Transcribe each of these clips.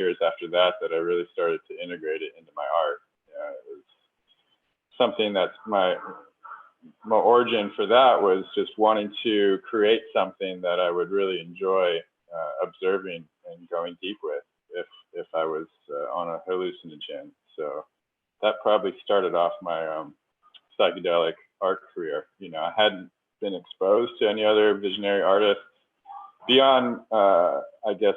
years after that I really started to integrate it into my art. It was something that's my origin for that was just wanting to create something that I would really enjoy observing and going deep with if I was on a hallucinogen. So that probably started off my psychedelic art career. I hadn't been exposed to any other visionary artists beyond, I guess,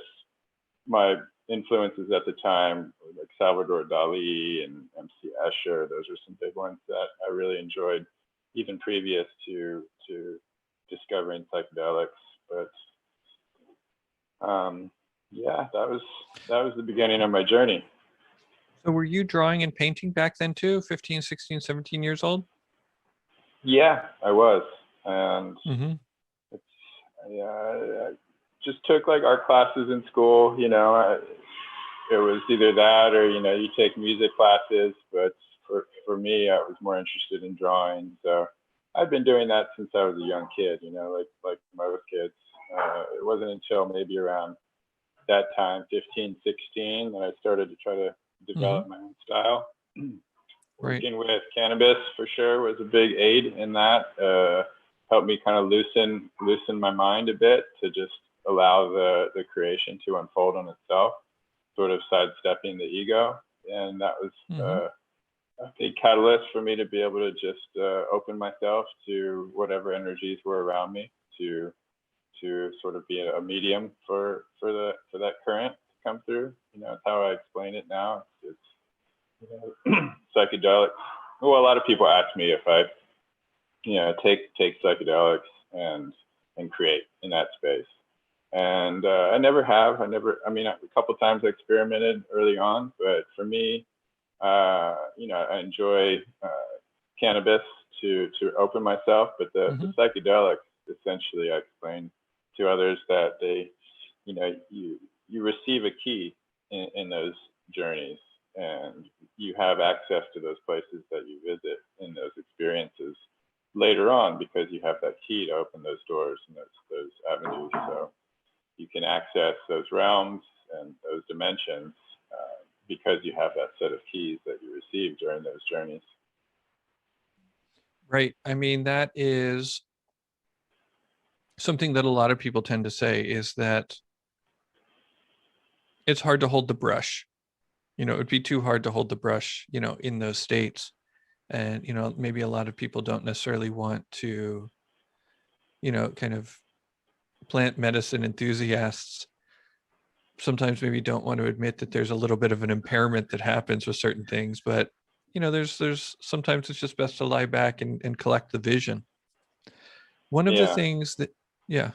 my influences at the time, like Salvador Dali and MC Escher. Those are some big ones that I really enjoyed, even previous to discovering psychedelics. But yeah, that was the beginning of my journey. So were you drawing and painting back then too, 15, 16, 17 years old? Yeah, I was. And I just took like art classes in school. It was either that or, you take music classes. But for me, I was more interested in drawing. So I've been doing that since I was a young kid, like most kids. It wasn't until maybe around that time, 15, 16, that I started to try to develop my own style. Working with cannabis for sure was a big aid in that. Helped me kind of loosen my mind a bit to just allow the creation to unfold on itself, sort of sidestepping the ego. And that was a big catalyst for me to be able to just open myself to whatever energies were around me, to sort of be a medium for that current to come through. It's how I explain it now. It's psychedelics. Well, a lot of people ask me if I, take psychedelics and create in that space. And I never have. A couple times I experimented early on, but for me, I enjoy cannabis to open myself. But the psychedelics, essentially, I explain to others that they, you receive a key in those journeys, and you have access to those places that you visit in those experiences later on, because you have that key to open those doors and those avenues. So you can access those realms and those dimensions because you have that set of keys that you receive during those journeys. Right. That is something that a lot of people tend to say, is that it's hard to hold the brush. It would be too hard to hold the brush, in those states. And, maybe a lot of people don't necessarily want to, kind of plant medicine enthusiasts sometimes maybe don't want to admit that there's a little bit of an impairment that happens with certain things. But, there's sometimes it's just best to lie back and collect the vision. One of the things that, Yeah,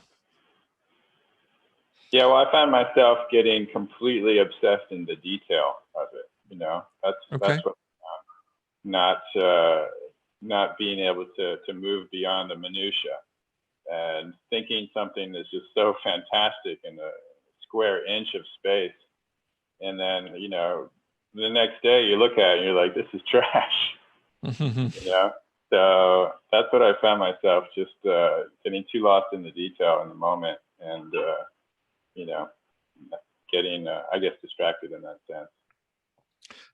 well, I found myself getting completely obsessed in the detail of it. That's what not being able to move beyond the minutia, and thinking something is just so fantastic in a square inch of space, and then the next day you look at it and you're like, this is trash. So that's what I found myself, just getting too lost in the detail in the moment, and getting I guess distracted in that sense.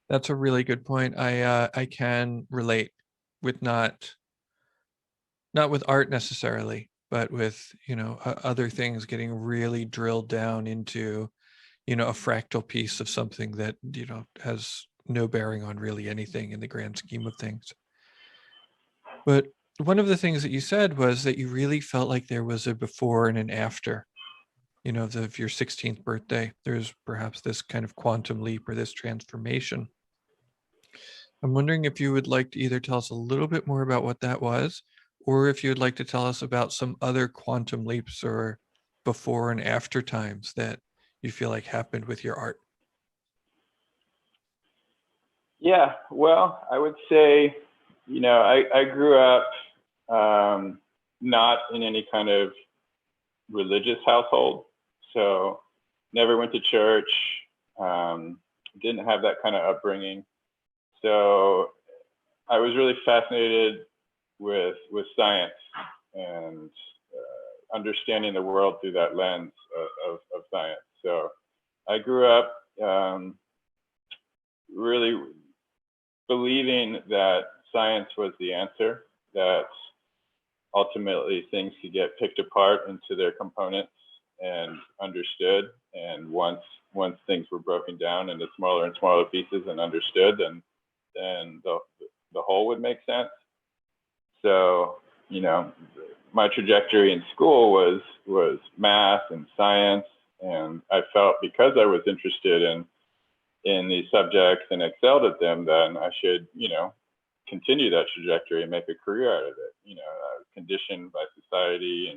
That's a really good point. I can relate with not with art necessarily, but with other things, getting really drilled down into a fractal piece of something that has no bearing on really anything in the grand scheme of things. But one of the things that you said was that you really felt like there was a before and an after, of your 16th birthday. There's perhaps this kind of quantum leap or this transformation. I'm wondering if you would like to either tell us a little bit more about what that was, or if you would like to tell us about some other quantum leaps or before and after times that you feel like happened with your art. Yeah, well, I would say, I grew up not in any kind of religious household. So never went to church, didn't have that kind of upbringing. So I was really fascinated with science and understanding the world through that lens of science. So I grew up really believing that science was the answer, that ultimately things could get picked apart into their components and understood. And once things were broken down into smaller and smaller pieces and understood, then the whole would make sense. So, you know, my trajectory in school was math and science, and I felt because I was interested in these subjects and excelled at them, then I should, you know, continue that trajectory and make a career out of it. You know, I was conditioned by society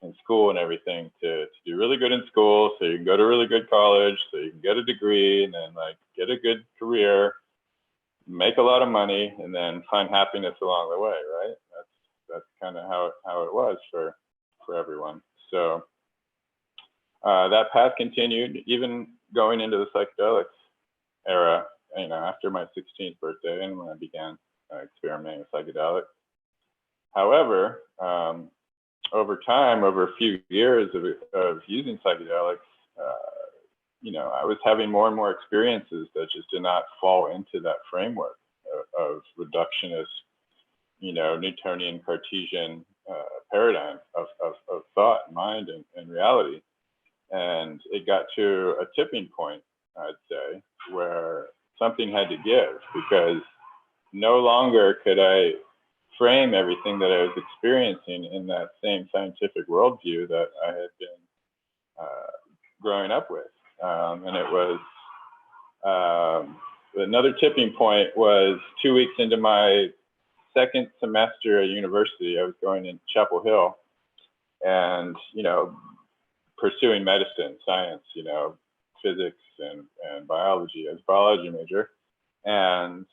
and school and everything to do really good in school, so you can go to a really good college, so you can get a degree, and then like get a good career, make a lot of money, and then find happiness along the way, right? That's kind of how it was for everyone. So that path continued, even going into the psychedelics era, you know, after my 16th birthday and when I began experimenting with psychedelics. However, over time, over a few years of using psychedelics, you know, I was having more and more experiences that just did not fall into that framework of reductionist, you know, Newtonian Cartesian paradigm of thought, mind, and reality. And it got to a tipping point, I'd say, where something had to give, because no longer could I frame everything that I was experiencing in that same scientific worldview that I had been growing up with. And it was another tipping point was 2 weeks into my second semester at university. I was going in Chapel Hill and, you know, pursuing medicine, science, you know, physics and biology as a biology major. And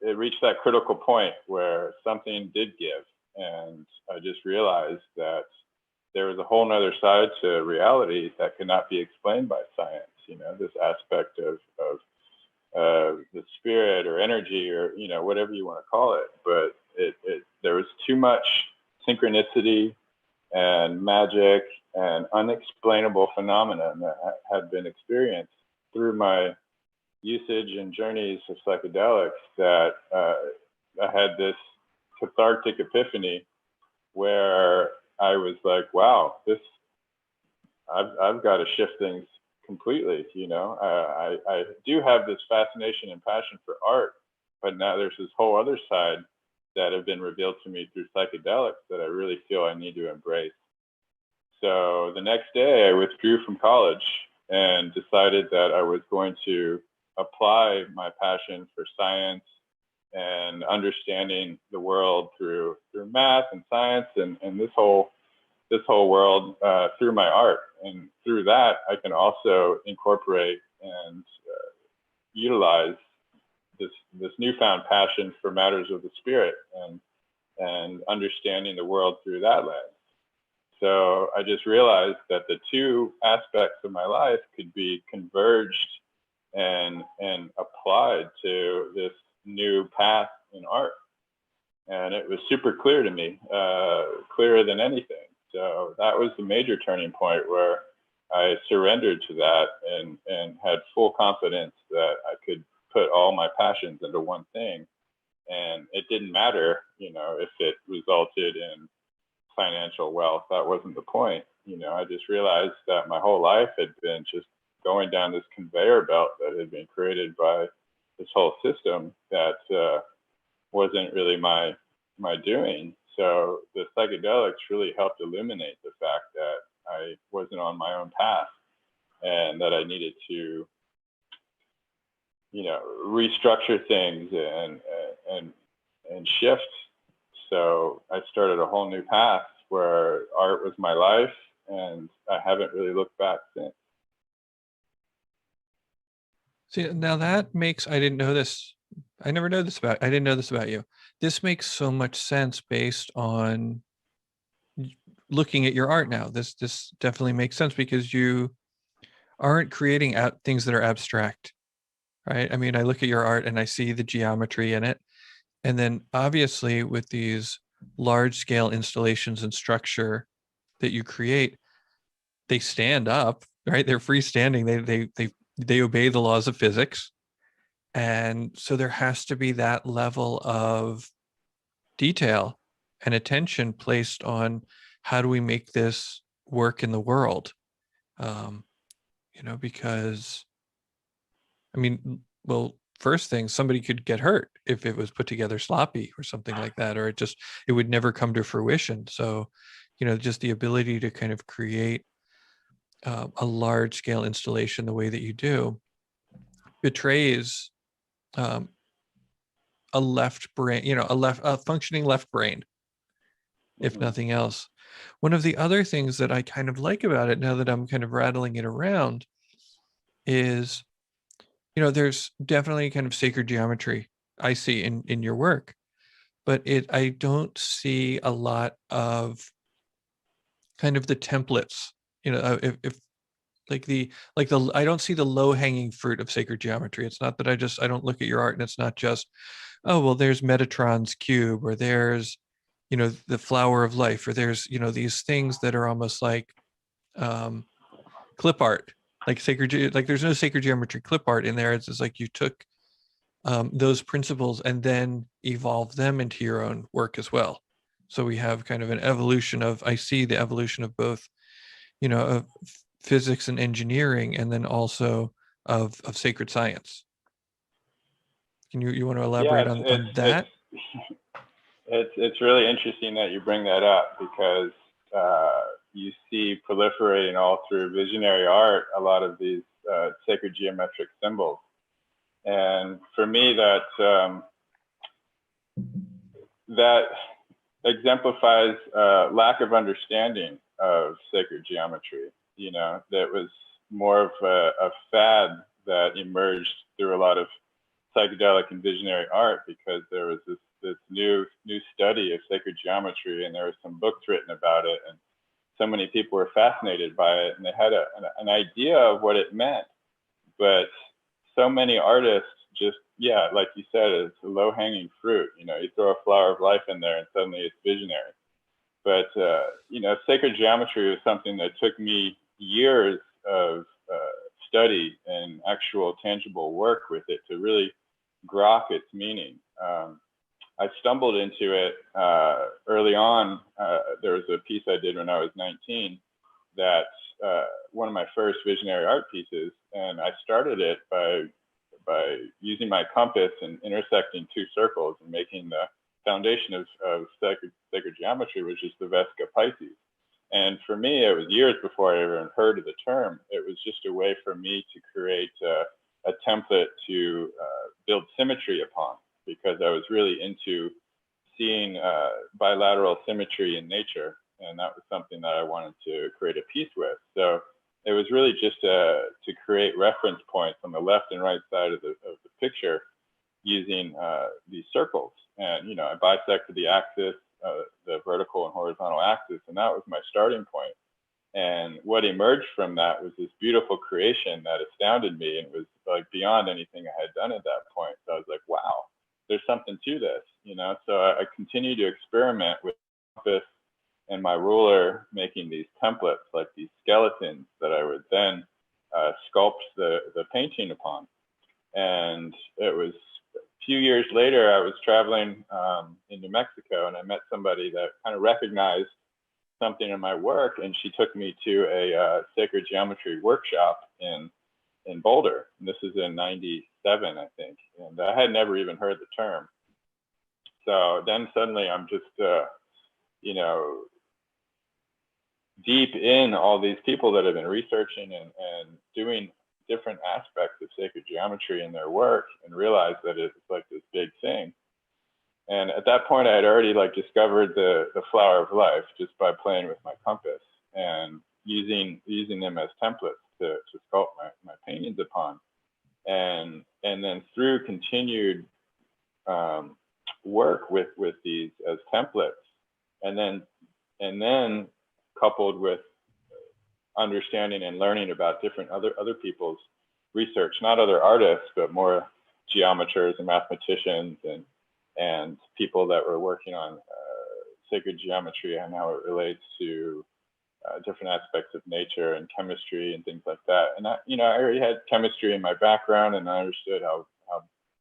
it reached that critical point where something did give. And I just realized that there was a whole nother side to reality that could not be explained by science. You know, this aspect of the spirit or energy or, you know, whatever you want to call it. But there was too much synchronicity and magic and unexplainable phenomena that had been experienced through my usage and journeys of psychedelics that I had this cathartic epiphany where I was like, wow, I've got to shift things completely. You know, I do have this fascination and passion for art, but now there's this whole other side that have been revealed to me through psychedelics that I really feel I need to embrace. So the next day I withdrew from college and decided that I was going to apply my passion for science and understanding the world through math and science and this whole world through my art. And through that, I can also incorporate and utilize this newfound passion for matters of the spirit and understanding the world through that lens. So I just realized that the two aspects of my life could be converged and applied to this new path in art. And it was super clear to me, clearer than anything. So that was the major turning point where I surrendered to that and had full confidence that I could put all my passions into one thing. And it didn't matter, you know, if it resulted in financial wealth. That wasn't the point. You know, I just realized that my whole life had been just going down this conveyor belt that had been created by this whole system that wasn't really my doing. So the psychedelics really helped illuminate the fact that I wasn't on my own path and that I needed to, you know, restructure things and shift. So I started a whole new path where art was my life, and I haven't really looked back since. See, now that makes, I didn't know this. I didn't know this about you. This makes so much sense based on looking at your art now. This definitely makes sense because you aren't creating things that are abstract, right? I mean, I look at your art and I see the geometry in it. And then obviously with these large scale installations and structure that you create, they stand up right? They're freestanding. They obey the laws of physics. And so there has to be that level of detail and attention placed on how do we make this work in the world? Because, I mean, well, first thing, somebody could get hurt if it was put together sloppy or something like that, or it would never come to fruition. So, just the ability to kind of create a large scale installation the way that you do betrays um, a left brain, a functioning left brain, if nothing else. One of the other things that I kind of like about it, now that I'm kind of rattling it around, is, there's definitely kind of sacred geometry I see in your work, but I don't see a lot of kind of the templates, if I don't see the low hanging fruit of sacred geometry. It's not that I don't look at your art and it's not just, oh, well, there's Metatron's cube, or there's, the flower of life, or there's, these things that are almost like clip art, like there's no sacred geometry clip art in there. It's just like you took those principles and then evolve them into your own work as well. So we have kind of I see the evolution of both, of physics and engineering, and then also of sacred science. Can you want to elaborate on that? It's really interesting that you bring that up, because you see proliferating all through visionary art a lot of these sacred geometric symbols. And for me, that exemplifies lack of understanding of sacred geometry. That was more of a fad that emerged through a lot of psychedelic and visionary art, because there was this new study of sacred geometry, and there were some books written about it, and so many people were fascinated by it, and they had an idea of what it meant. But so many artists just, like you said, it's a low-hanging fruit. You throw a flower of life in there and suddenly it's visionary. But, sacred geometry was something that took me years of study and actual tangible work with it to really grok its meaning. I stumbled into it early on. There was a piece I did when I was 19 that one of my first visionary art pieces, and I started it by using my compass and intersecting two circles and making the foundation of sacred geometry, which is the Vesca Pisces. And for me, it was years before I ever heard of the term. It was just a way for me to create a template to build symmetry upon, because I was really into seeing bilateral symmetry in nature. And that was something that I wanted to create a piece with. So it was really just to create reference points on the left and right side of the picture using these circles. And, I bisected the axis, the vertical and horizontal axis, and that was my starting point. And what emerged from that was this beautiful creation that astounded me and was like beyond anything I had done at that point. So I was like, wow, there's something to this, So I continued to experiment with this and my ruler, making these templates, like these skeletons that I would then sculpt the painting upon. And it was a few years later, I was traveling in New Mexico, and I met somebody that kind of recognized something in my work, and she took me to a sacred geometry workshop in Boulder. And this is in '97, I think, and I had never even heard the term. So then suddenly I'm just, deep in all these people that have been researching and doing different aspects of sacred geometry in their work, and realized that it's like this big thing. And at that point, I had already discovered the flower of life just by playing with my compass and using them as templates to sculpt my paintings upon. And then through continued work with these as templates, and then coupled with understanding and learning about different other people's research, not other artists, but more geometers and mathematicians and people that were working on sacred geometry and how it relates to different aspects of nature and chemistry and things like that. And I already had chemistry in my background, and I understood how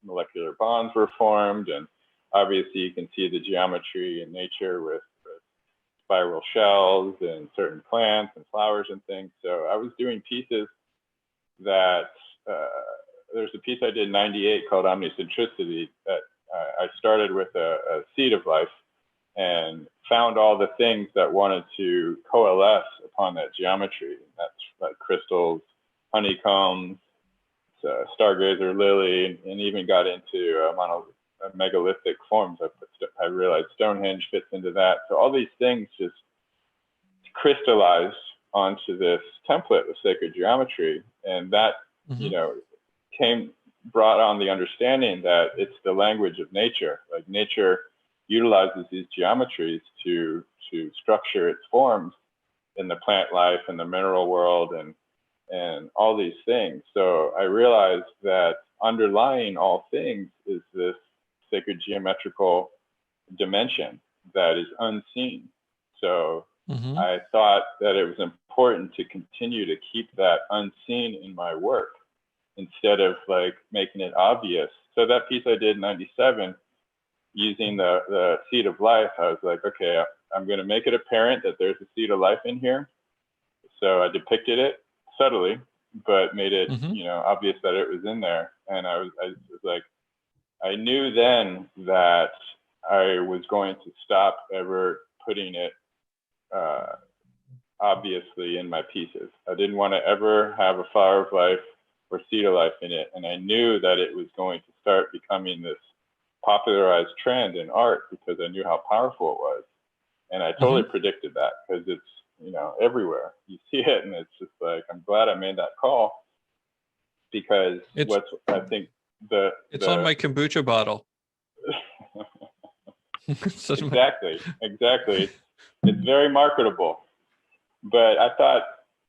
molecular bonds were formed. And obviously you can see the geometry in nature with spiral shells and certain plants and flowers and things. So I was doing pieces that, there's a piece I did in '98 called Omnicentricity that I started with a seed of life and found all the things that wanted to coalesce upon that geometry. That's like crystals, honeycombs, stargazer lily, and even got into megalithic forms. I realized Stonehenge fits into that. So all these things just crystallized onto this template of sacred geometry, and that brought on the understanding that it's the language of nature. Like nature utilizes these geometries to structure its forms in the plant life and the mineral world and all these things. So I realized that underlying all things is this sacred geometrical dimension that is unseen. So I thought that it was important to continue to keep that unseen in my work instead of like making it obvious. So that piece I did in '97, using the seed of life, I was like, okay, I'm going to make it apparent that there's a seed of life in here. So I depicted it subtly, but made it, obvious that it was in there. And I was like, I knew then that I was going to stop ever putting it obviously in my pieces. I didn't want to ever have a flower of life or seed of life in it. And I knew that it was going to start becoming this popularized trend in art because I knew how powerful it was. And I totally predicted that because it's, everywhere. You see it and it's just like, I'm glad I made that call because it's on my kombucha bottle. Exactly. It's very marketable. But I thought,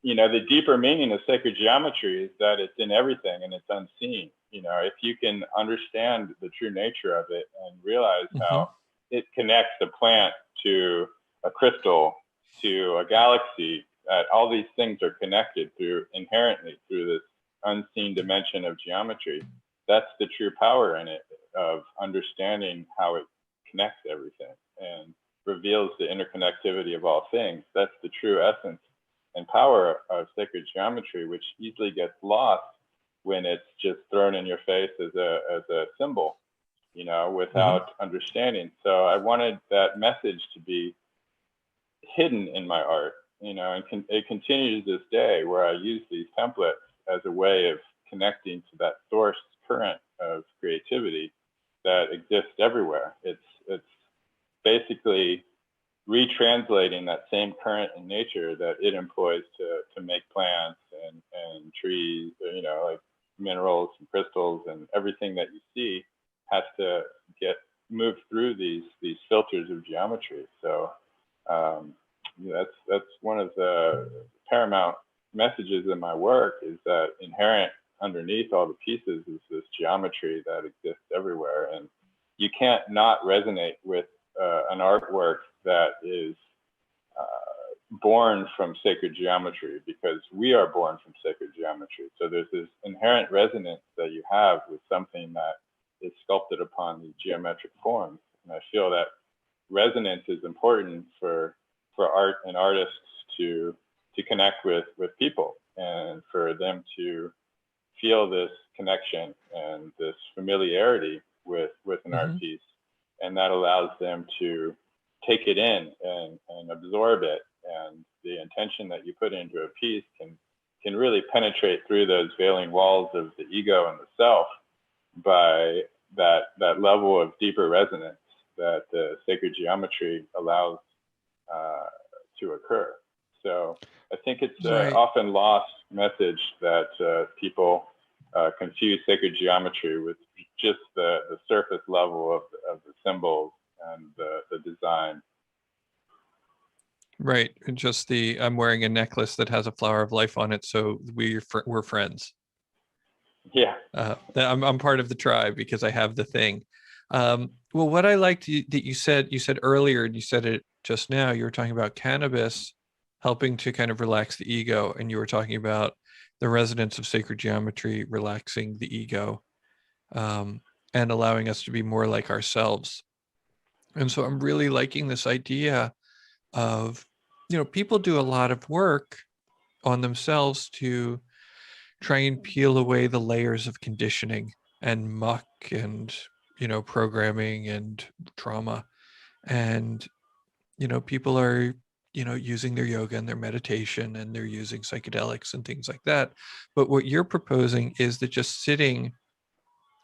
the deeper meaning of sacred geometry is that it's in everything and it's unseen. If you can understand the true nature of it and realize how it connects a plant to a crystal, to a galaxy, that all these things are connected inherently through this unseen dimension of geometry. That's the true power in it, of understanding how it connects everything and reveals the interconnectivity of all things. That's the true essence and power of sacred geometry, which easily gets lost when it's just thrown in your face as a symbol, without understanding. So I wanted that message to be hidden in my art, and it continues this day where I use these templates as a way of connecting to that source current of creativity that exists everywhere. It's basically retranslating that same current in nature that it employs to make plants and trees, like minerals and crystals, and everything that you see has to get moved through these filters of geometry. So that's one of the paramount messages in my work, is that inherent underneath all the pieces is this geometry that exists everywhere. And you can't not resonate with an artwork that is born from sacred geometry, because we are born from sacred geometry. So there's this inherent resonance that you have with something that is sculpted upon these geometric forms. And I feel that resonance is important for art and artists to connect with people, and for them to feel this connection and this familiarity with an art piece. And that allows them to take it in and absorb it. And the intention that you put into a piece can really penetrate through those veiling walls of the ego and the self by that level of deeper resonance that the sacred geometry allows to occur. So I think it's an often lost message that people confuse sacred geometry with just the surface level of the symbols and the design. Right. And just I'm wearing a necklace that has a flower of life on it, so we're friends. Yeah. I'm part of the tribe because I have the thing. Well, what I liked that you said earlier, and you said it just now, you were talking about cannabis helping to kind of relax the ego. And you were talking about the resonance of sacred geometry, relaxing the ego, and allowing us to be more like ourselves. And so I'm really liking this idea of, people do a lot of work on themselves to try and peel away the layers of conditioning and muck and, programming and trauma. And, people are, using their yoga and their meditation, and they're using psychedelics and things like that. But what you're proposing is that just sitting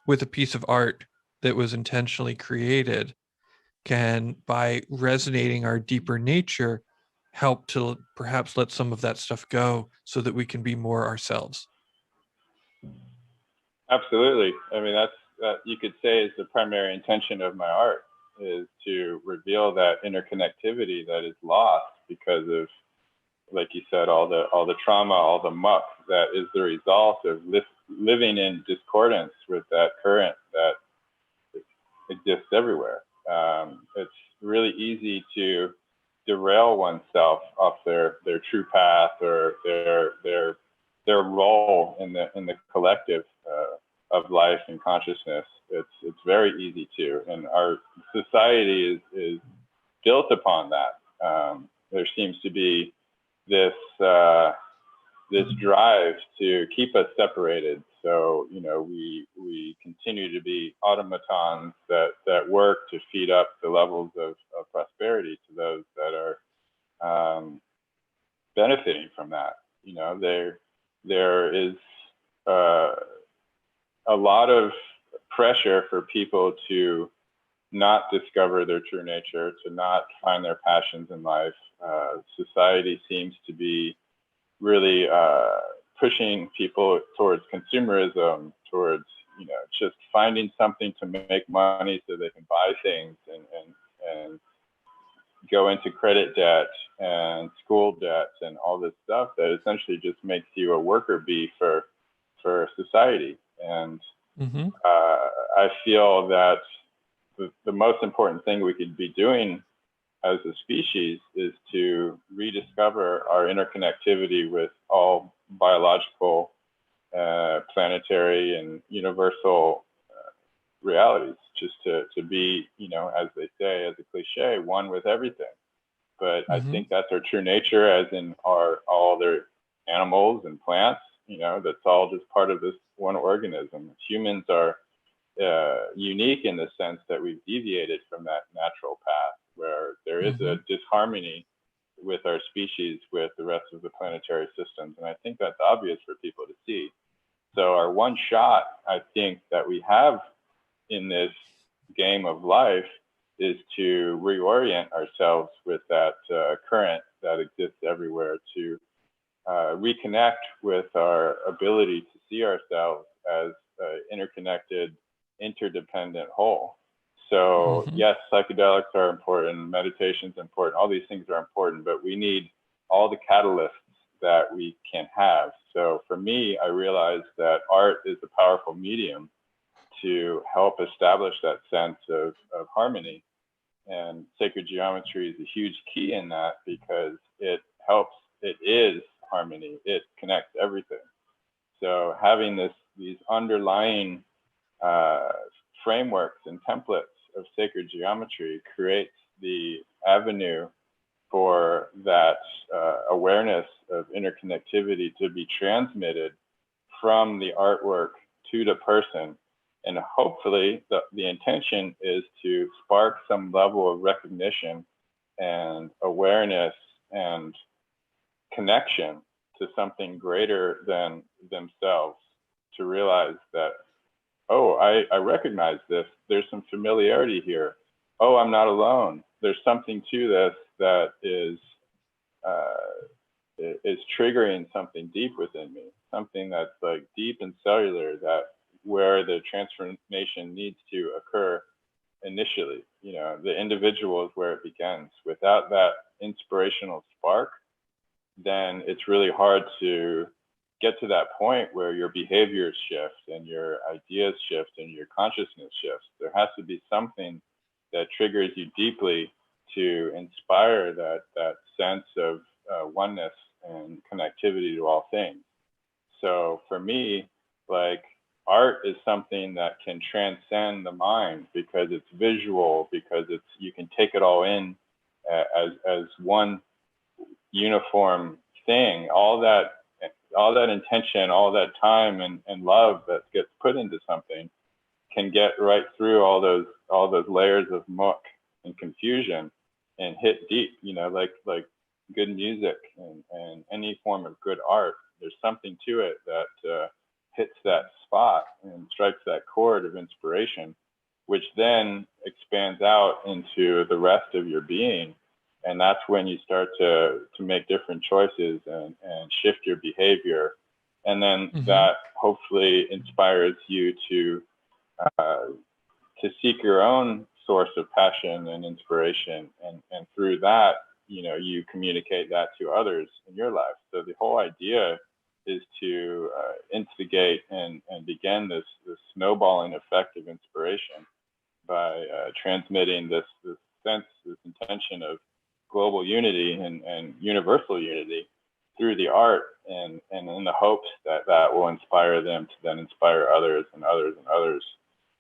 with a piece of art that was intentionally created can, by resonating our deeper nature, help to perhaps let some of that stuff go so that we can be more ourselves. Absolutely. I mean, that you could say is the primary intention of my art, is to reveal that interconnectivity that is lost because of, like you said, all the trauma, all the muck that is the result of living in discordance with that current that exists everywhere. It's really easy to derail oneself off their true path or their role in the collective of life and consciousness. It's very easy to, and our society is built upon that. There seems to be this drive to keep us separated. So, we continue to be automatons that work to feed up the levels of prosperity to those that are benefiting from that. There is a lot of pressure for people to not discover their true nature, to not find their passions in life. Society seems to be really pushing people towards consumerism, towards just finding something to make money so they can buy things and go into credit debt and school debt and all this stuff that essentially just makes you a worker bee for society. And I feel that the most important thing we could be doing as a species is to rediscover our interconnectivity with all biological, planetary, and universal realities, just to be, as they say, as a cliche, one with everything. But I think that's our true nature, as in all their animals and plants, that's all just part of this one organism. Humans are unique in the sense that we've deviated from that natural path, where there is a disharmony with our species with the rest of the planetary systems. And I think that's obvious for people to see. So our one shot, I think, that we have in this game of life is to reorient ourselves with that current that exists everywhere, to reconnect with our ability to see ourselves as an interconnected, interdependent whole. So yes, psychedelics are important, meditation's important, all these things are important, but we need all the catalysts that we can have. So for me, I realized that art is a powerful medium to help establish that sense of harmony. And sacred geometry is a huge key in that, because it is harmony, it connects everything. So having these underlying frameworks and templates of sacred geometry creates the avenue for that awareness of interconnectivity to be transmitted from the artwork to the person. And hopefully the intention is to spark some level of recognition and awareness and connection to something greater than themselves, to realize that, oh, I recognize this. There's some familiarity here. Oh, I'm not alone. There's something to this that is triggering something deep within me, something that's like deep and cellular, that where the transformation needs to occur initially. The individual is where it begins. Without that inspirational spark, then it's really hard to get to that point where your behaviors shift and your ideas shift and your consciousness shifts. There has to be something that triggers you deeply to inspire that sense of oneness and connectivity to all things. So for me, like, art is something that can transcend the mind because it's visual, because you can take it all in as one uniform thing. All that intention, all that time and love that gets put into something can get right through all those layers of muck and confusion and hit deep. Like good music and any form of good art, there's something to it that hits that spot and strikes that chord of inspiration, which then expands out into the rest of your being. And that's when you start to make different choices and shift your behavior. And then that hopefully inspires you to seek your own source of passion and inspiration. And through that, you communicate that to others in your life. So the whole idea is to instigate and begin this snowballing effect of inspiration by transmitting this sense, this intention of global unity and universal unity through the art, and in the hopes that will inspire them to then inspire others and others and others.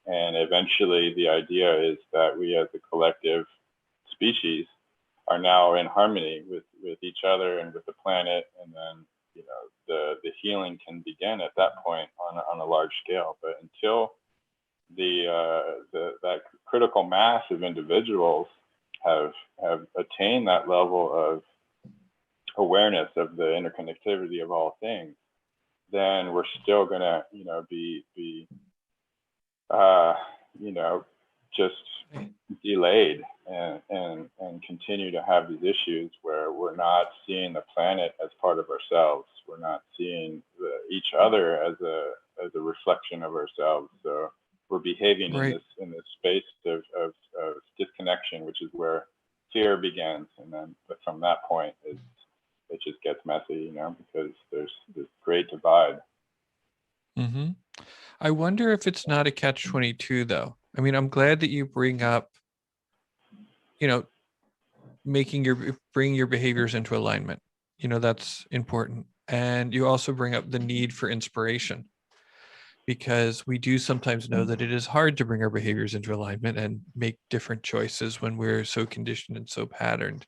And eventually the idea is that we as a collective species are now in harmony with each other and with the planet, and then the healing can begin at that point on a large scale. But until that critical mass of individuals have attained that level of awareness of the interconnectivity of all things, then we're still gonna be just delayed and continue to have these issues where we're not seeing the planet as part of ourselves. We're not seeing each other as a reflection of ourselves. So we're behaving in this space of disconnection, which is where fear begins. And then from that point, it just gets messy, because there's this great divide. I wonder if it's not a catch-22 though. I mean, I'm glad that you bring up, bringing your behaviors into alignment. That's important. And you also bring up the need for inspiration, because we do sometimes know that it is hard to bring our behaviors into alignment and make different choices when we're so conditioned and so patterned.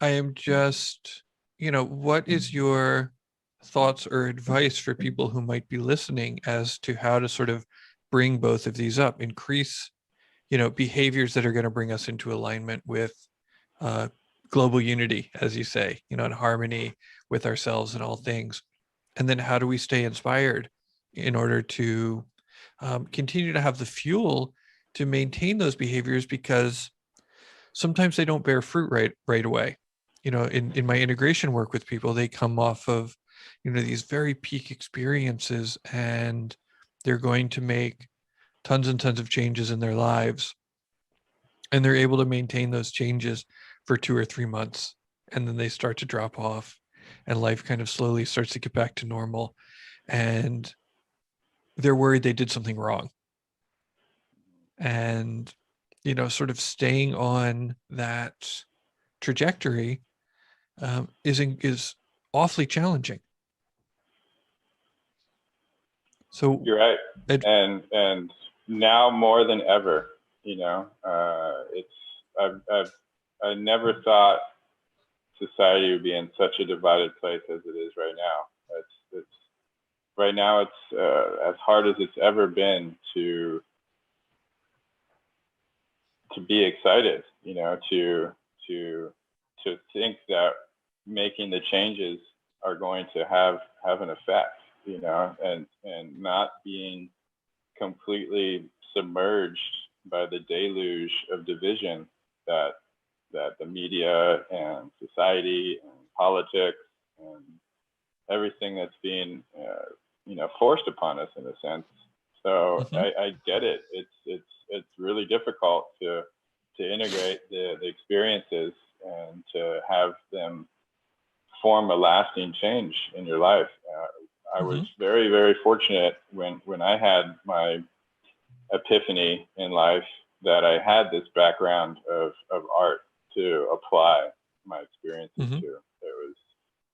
I am just, what is your thoughts or advice for people who might be listening as to how to sort of bring both of these up, increase, behaviors that are going to bring us into alignment with global unity, as you say, and harmony with ourselves and all things. And then how do we stay inspired in order to continue to have the fuel to maintain those behaviors, because sometimes they don't bear fruit right away. In my integration work with people, they come off of, these very peak experiences, and they're going to make tons and tons of changes in their lives. And they're able to maintain those changes for 2 or 3 months. And then they start to drop off, and life kind of slowly starts to get back to normal. And they're worried they did something wrong. And, sort of staying on that trajectory is awfully challenging. So you're right, and now more than ever, I never thought society would be in such a divided place as it is right now. It's right now it's as hard as it's ever been to be excited, to think that making the changes are going to have an effect, and not being completely submerged by the deluge of division that the media and society and politics and everything that's being forced upon us in a sense. So I get it. It's really difficult to integrate the experiences and to have them form a lasting change in your life. I was very, very fortunate when I had my epiphany in life that I had this background of art to apply my experiences Mm-hmm. to.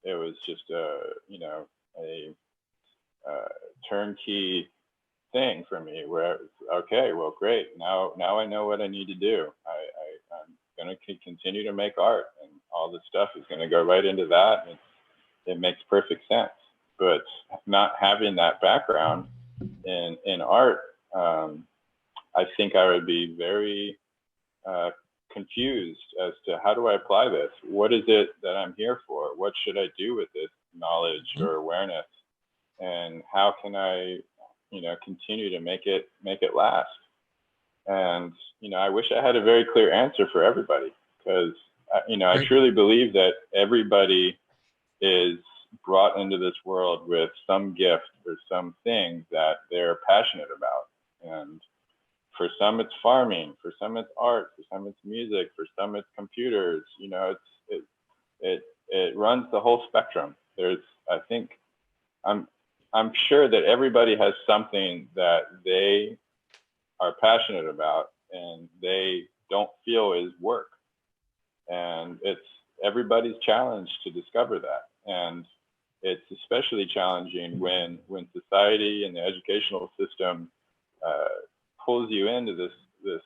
It was just a turnkey thing for me where it was, okay, well, great. Now I know what I need to do. I'm going to continue to make art, and all this stuff is going to go right into that. And it makes perfect sense. But not having that background in art, I think I would be very confused as to how do I apply this? What is it that I'm here for? What should I do with this knowledge or awareness? And how can I, continue to make it last? And, I wish I had a very clear answer for everybody, because, I truly believe that everybody is brought into this world with some gift or something that they're passionate about. And for some it's farming, for some it's art, for some it's music, for some it's computers. It runs the whole spectrum. I'm sure that everybody has something that they are passionate about and they don't feel is work. And it's everybody's challenge to discover that. And it's especially challenging when society and the educational system pulls you into this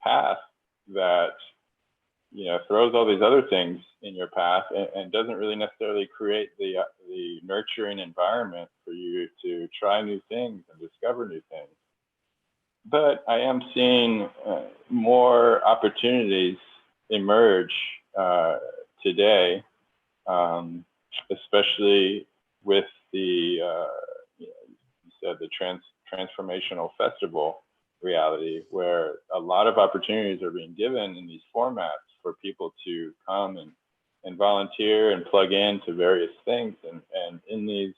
path that throws all these other things in your path and doesn't really necessarily create the nurturing environment for you to try new things and discover new things. But I am seeing more opportunities emerge today, especially with the you said the transformational festival reality, where a lot of opportunities are being given in these formats for people to come and volunteer and plug into various things. And in these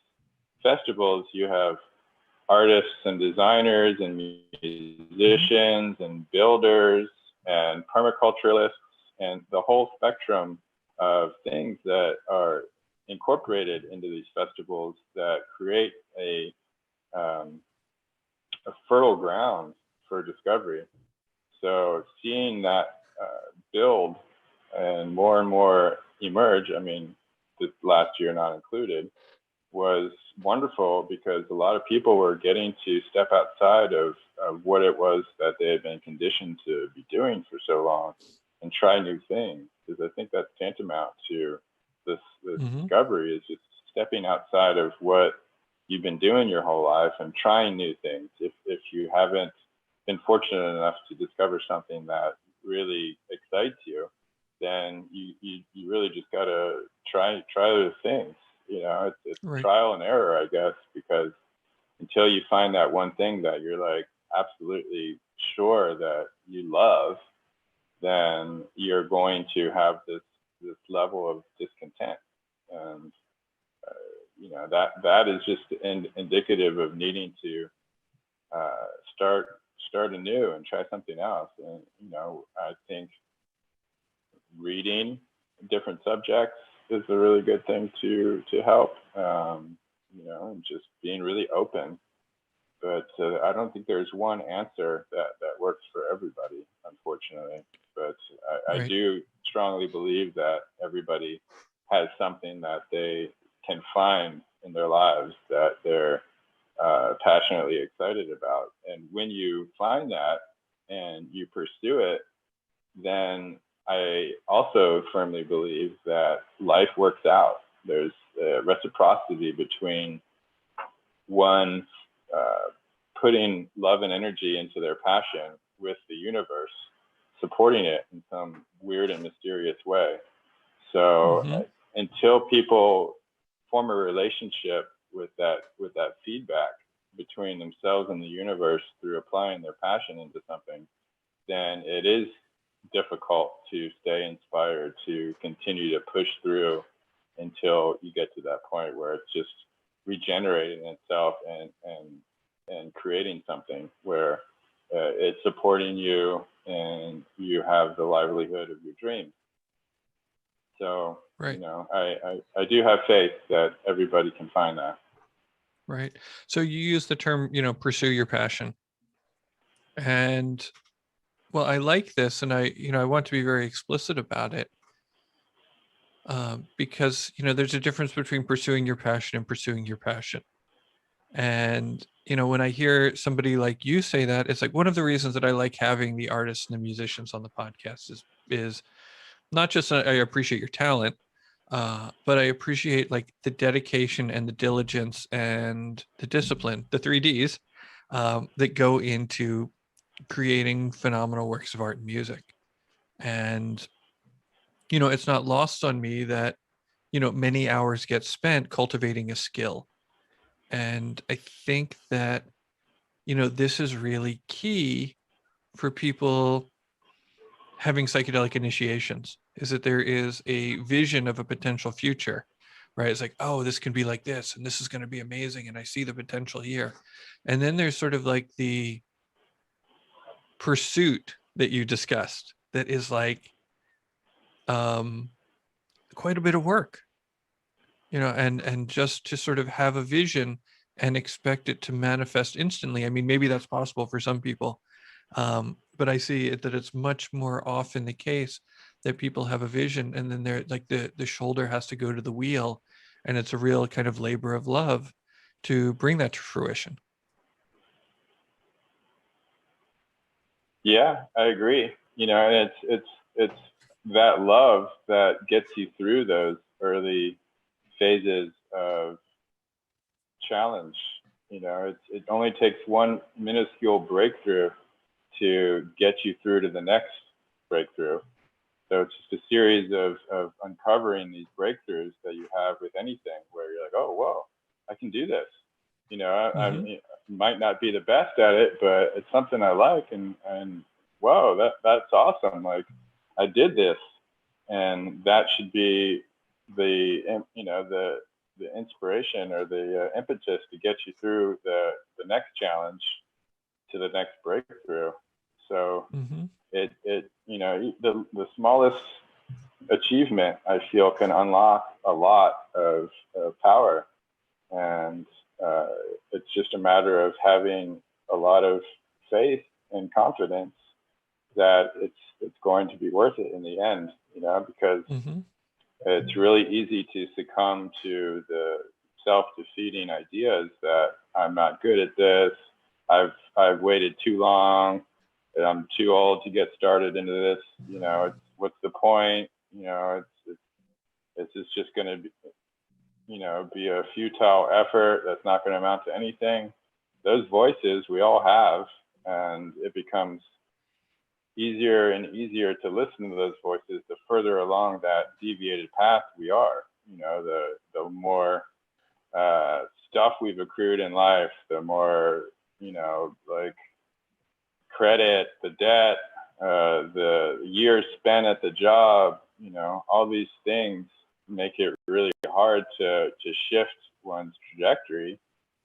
festivals, you have artists and designers and musicians and builders and permaculturalists and the whole spectrum of things that are incorporated into these festivals that create a fertile ground for discovery. So seeing that build and more emerge, I mean, this last year not included, was wonderful, because a lot of people were getting to step outside of what it was that they had been conditioned to be doing for so long and try new things. Because I think that's tantamount to this discovery, is just stepping outside of what you've been doing your whole life and trying new things. If you haven't been fortunate enough to discover something that really excites you, then you really just gotta try those things. It's trial and error, I guess, because until you find that one thing that you're like absolutely sure that you love, then you're going to have this level of discontent. And that is just indicative of needing to start anew and try something else. And I think reading different subjects is a really good thing to help, and just being really open. But I don't think there's one answer that works for everybody, unfortunately. But I do strongly believe that everybody has something that they can find in their lives that they're passionately excited about. And when you find that and you pursue it, then I also firmly believe that life works out. There's reciprocity between one putting love and energy into their passion with the universe, supporting it in some weird and mysterious way. So until people form a relationship with that feedback between themselves and the universe through applying their passion into something, then it is difficult to stay inspired, to continue to push through until you get to that point where it's just regenerating itself and creating something where it's supporting you and you have the livelihood of your dreams. So, I do have faith that everybody can find that. Right. So you use the term, pursue your passion. And Well, I like this, and I want to be very explicit about it, because there's a difference between pursuing your passion and pursuing your passion. And when I hear somebody like you say that, it's like one of the reasons that I like having the artists and the musicians on the podcast is not just I appreciate your talent, but I appreciate like the dedication and the diligence and the discipline, the 3Ds, that go into creating phenomenal works of art and music. And it's not lost on me that many hours get spent cultivating a skill. And I think that this is really key for people having psychedelic initiations, is that there is a vision of a potential future, right? It's like, oh, this can be like this, and this is going to be amazing, and I see the potential here. And then there's sort of like the pursuit that you discussed that is like quite a bit of work, and just to sort of have a vision and expect it to manifest instantly. I mean, maybe that's possible for some people, but I see that it's much more often the case that people have a vision, and then they're like the shoulder has to go to the wheel, and it's a real kind of labor of love to bring that to fruition. Yeah, I agree. And it's that love that gets you through those early phases of challenge. It only takes one minuscule breakthrough to get you through to the next breakthrough. So it's just a series of uncovering these breakthroughs that you have with anything, where you're like, oh, whoa, I can do this. I might not be the best at it, but it's something I like, and whoa, that's awesome. Like, I did this, and that should be the inspiration or the impetus to get you through the next challenge to the next breakthrough. So the smallest achievement, I feel, can unlock a lot of power, and it's just a matter of having a lot of faith and confidence that it's going to be worth it in the end, because it's really easy to succumb to the self-defeating ideas that I'm not good at this, I've waited too long, I'm too old to get started into this, what's the point, it's just going to be a futile effort that's not going to amount to anything. Those voices we all have, and it becomes easier and easier to listen to those voices the further along that deviated path we are. The more stuff we've accrued in life, the more like credit, the debt, the years spent at the job, all these things make it really hard to shift one's trajectory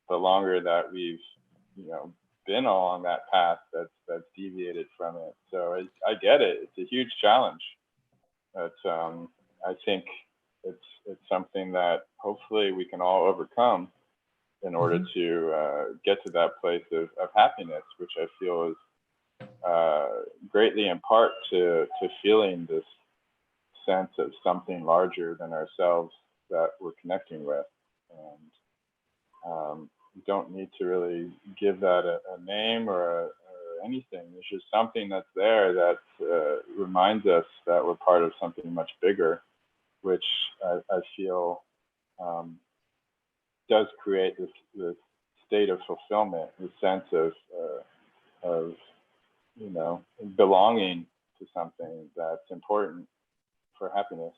the longer that we've been along that path that's deviated from it. So I get it. It's a huge challenge. But I think it's something that hopefully we can all overcome in order to get to that place of happiness, which I feel is greatly in part to feeling this sense of something larger than ourselves that we're connecting with. And you don't need to really give that a name or anything. There's just something that's there that reminds us that we're part of something much bigger, which I feel does create this state of fulfillment, this sense of belonging to something that's important for happiness.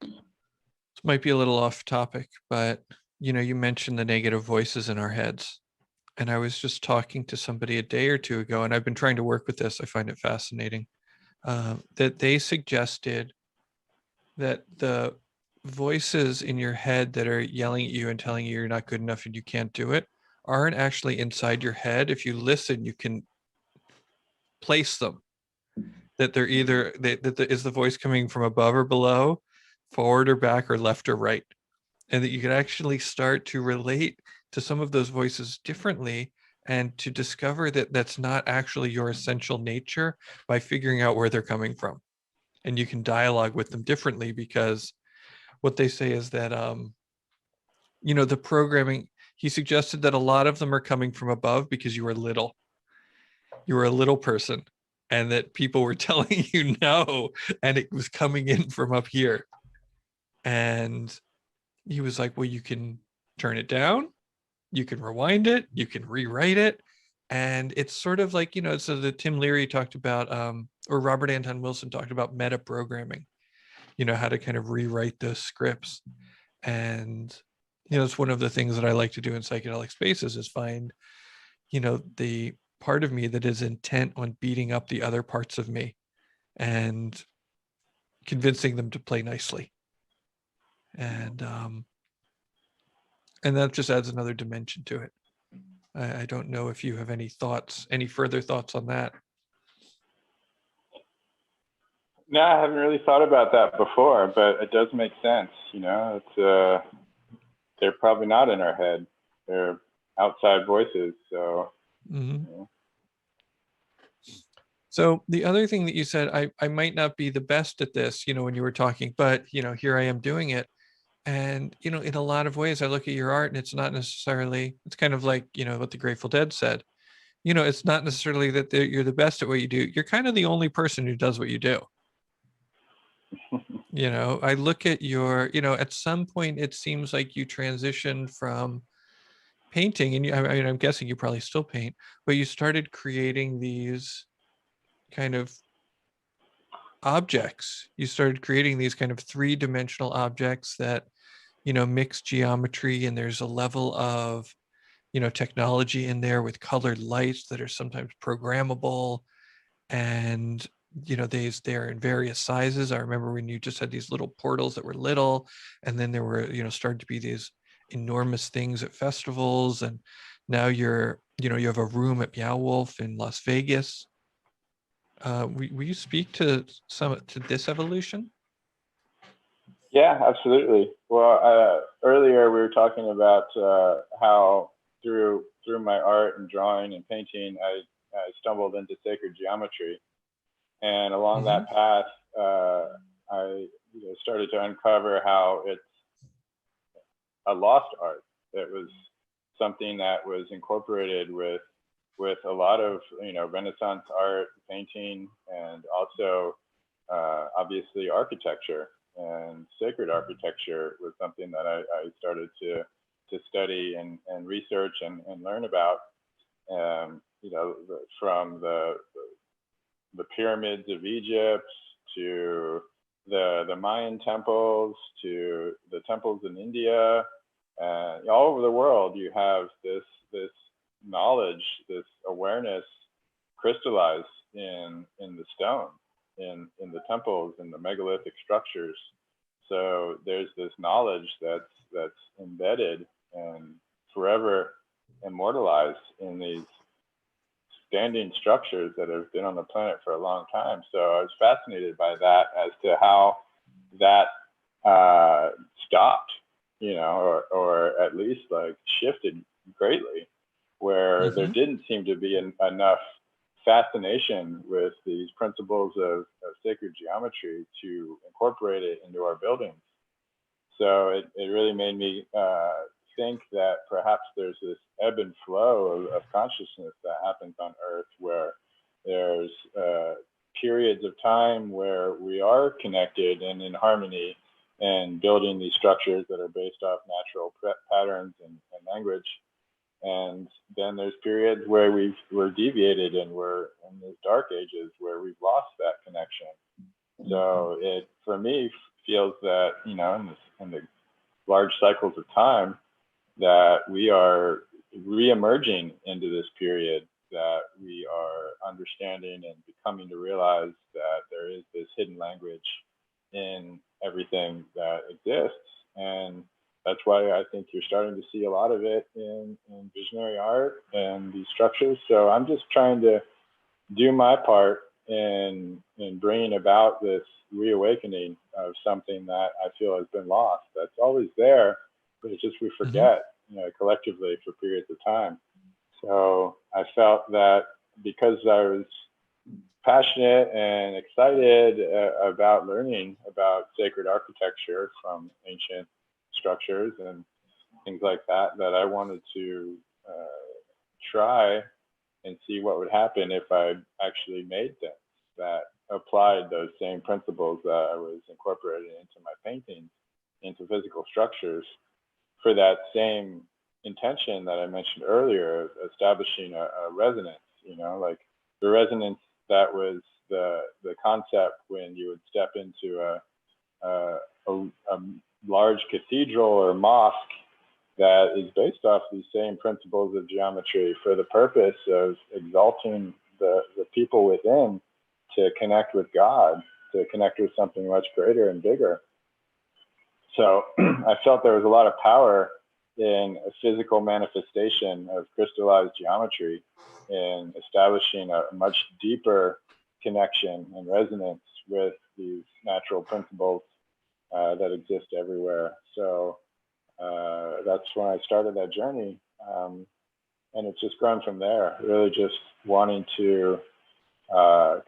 This might be a little off topic, but you mentioned the negative voices in our heads. And I was just talking to somebody a day or two ago, and I've been trying to work with this. I find it fascinating, that they suggested that the voices in your head that are yelling at you and telling you you're not good enough and you can't do it aren't actually inside your head. If you listen, you can place them, that they're either is the voice coming from above or below, forward or back, or left or right, and that you can actually start to relate to some of those voices differently and to discover that that's not actually your essential nature by figuring out where they're coming from. And you can dialogue with them differently, because what they say is that, the programming, he suggested that a lot of them are coming from above because you were little. You were a little person, and that people were telling you no, and it was coming in from up here. And he was like, well, you can turn it down, you can rewind it, you can rewrite it. And it's sort of like, so the Tim Leary talked about, or Robert Anton Wilson talked about meta programming, how to kind of rewrite those scripts. And, it's one of the things that I like to do in psychedelic spaces is find, the part of me that is intent on beating up the other parts of me and convincing them to play nicely. And that just adds another dimension to it. I don't know if you have any further thoughts on that. No, I haven't really thought about that before, but it does make sense. It's they're probably not in our head; they're outside voices. So. Mm-hmm. So the other thing that you said, I might not be the best at this, when you were talking, but here I am doing it. And, in a lot of ways, I look at your art and it's not necessarily, it's kind of like, what the Grateful Dead said. It's not necessarily that you're the best at what you do. You're kind of the only person who does what you do. I look at your, at some point, it seems like you transitioned from painting, and I'm guessing you probably still paint, but you started creating these kind of objects. You started creating these kind of three-dimensional objects that, mix geometry, and there's a level of, technology in there with colored lights that are sometimes programmable. And, they're in various sizes. I remember when you just had these little portals that were little, and then there were, started to be these enormous things at festivals. And now you have a room at Meow Wolf in Las Vegas. Will you speak to this evolution? Yeah, absolutely. Well, earlier we were talking about how through my art and drawing and painting, I stumbled into sacred geometry, and along that path, I started to uncover how it's a lost art. It was something that was incorporated with a lot of Renaissance art, painting, and also obviously architecture. And sacred architecture was something that I started to study and research and learn about. From the pyramids of Egypt to the Mayan temples to the temples in India, all over the world, you have this knowledge, this awareness crystallized in the stone, in the temples, in the megalithic structures. So there's this knowledge that's embedded and forever immortalized in these standing structures that have been on the planet for a long time. So I was fascinated by that as to how that stopped, or at least like shifted greatly, where there didn't seem to be enough fascination with these principles of sacred geometry to incorporate it into our buildings. So it really made me think that perhaps there's this ebb and flow of consciousness that happens on Earth, where there's periods of time where we are connected and in harmony and building these structures that are based off natural patterns and language. And then there's periods where we're deviated and we're in these dark ages where we've lost that connection. So it, for me, feels that, in the large cycles of time, that we are re-emerging into this period, that we are understanding and becoming to realize that there is this hidden language in everything that exists. And that's why I think you're starting to see a lot of it in visionary art and these structures. So I'm just trying to do my part in bringing about this reawakening of something that I feel has been lost. That's always there, but it's just we forget, collectively for periods of time. So I felt that because I was passionate and excited about learning about sacred architecture from ancient structures and things like that, that I wanted to try and see what would happen if I actually made things that applied those same principles that I was incorporating into my paintings, into physical structures, for that same intention that I mentioned earlier of establishing a resonance, like the resonance that was the concept when you would step into a large cathedral or mosque that is based off these same principles of geometry for the purpose of exalting the people within to connect with God, to connect with something much greater and bigger. So I felt there was a lot of power in a physical manifestation of crystallized geometry in establishing a much deeper connection and resonance with these natural principles that exist everywhere. So that's when I started that journey. And it's just grown from there, really just wanting to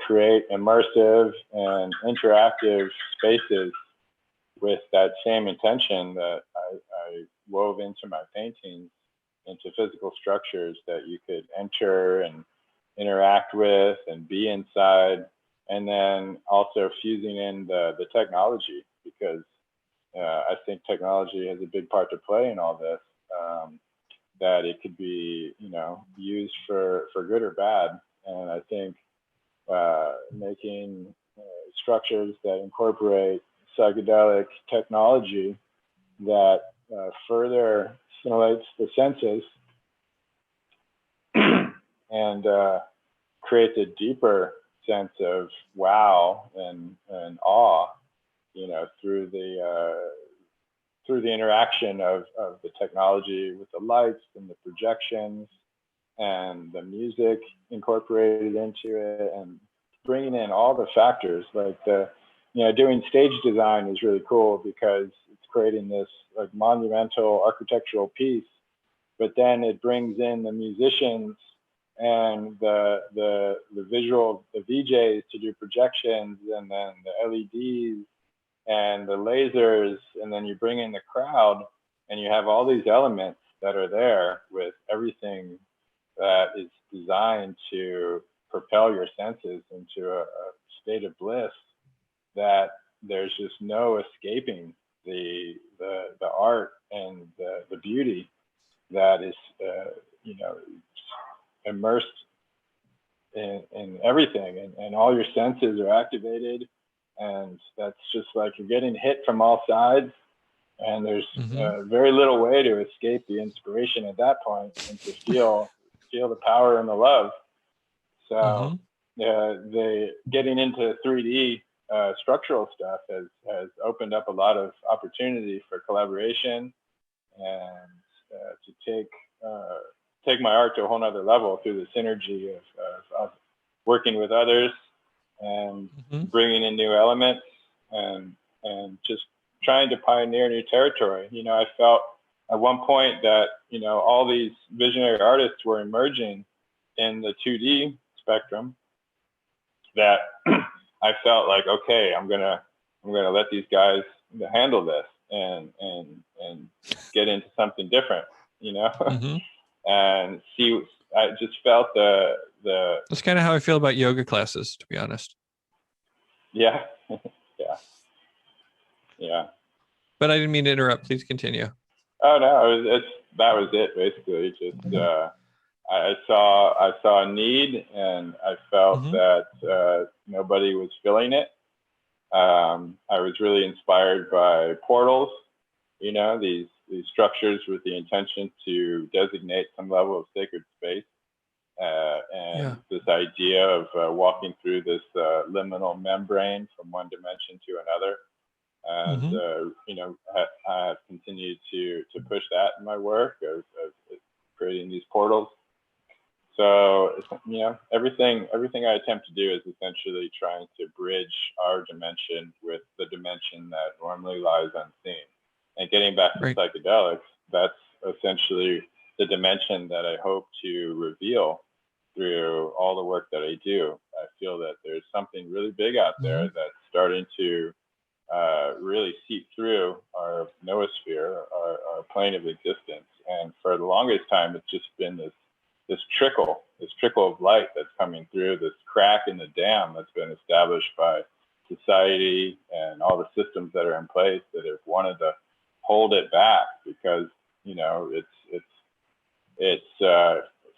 create immersive and interactive spaces with that same intention that I wove into my paintings, into physical structures that you could enter and interact with and be inside, and then also fusing in the technology, because I think technology has a big part to play in all this, that it could be, used for good or bad. And I think making structures that incorporate psychedelic technology that further stimulates the senses and creates a deeper sense of wow and awe, through the interaction of the technology with the lights and the projections and the music incorporated into it, and bringing in all the factors like doing stage design is really cool because it's creating this like monumental architectural piece, but then it brings in the musicians and the visual, the VJs to do projections, and then the LEDs and the lasers, and then you bring in the crowd, and you have all these elements that are there with everything that is designed to propel your senses into a state of bliss that there's just no escaping the art and the beauty that is immersed in everything, and all your senses are activated, and that's just like you're getting hit from all sides, and there's very little way to escape the inspiration at that point and to feel the power and the love. So the getting into 3D structural stuff has opened up a lot of opportunity for collaboration and to take my art to a whole nother level through the synergy of working with others and bringing in new elements and just trying to pioneer new territory. I felt at one point that, all these visionary artists were emerging in the 2D spectrum, that I felt like, okay, I'm gonna let these guys handle this and get into something different, and see. I just felt the. That's kind of how I feel about yoga classes, to be honest. Yeah, yeah. But I didn't mean to interrupt. Please continue. Oh no, that was it basically. Just I saw a need, and I felt that nobody was filling it. I was really inspired by portals, these structures with the intention to designate some level of sacred space, and this idea of walking through this liminal membrane from one dimension to another. And I have continued to push that in my work of creating these portals. So everything I attempt to do is essentially trying to bridge our dimension with the dimension that normally lies unseen. And getting back to psychedelics, that's essentially the dimension that I hope to reveal through all the work that I do. I feel that there's something really big out there that's starting to really seep through our noosphere, our plane of existence. And for the longest time, it's just been this trickle of light that's coming through, this crack in the dam that's been established by society and all the systems that are in place that have wanted to hold it back because, you know, it's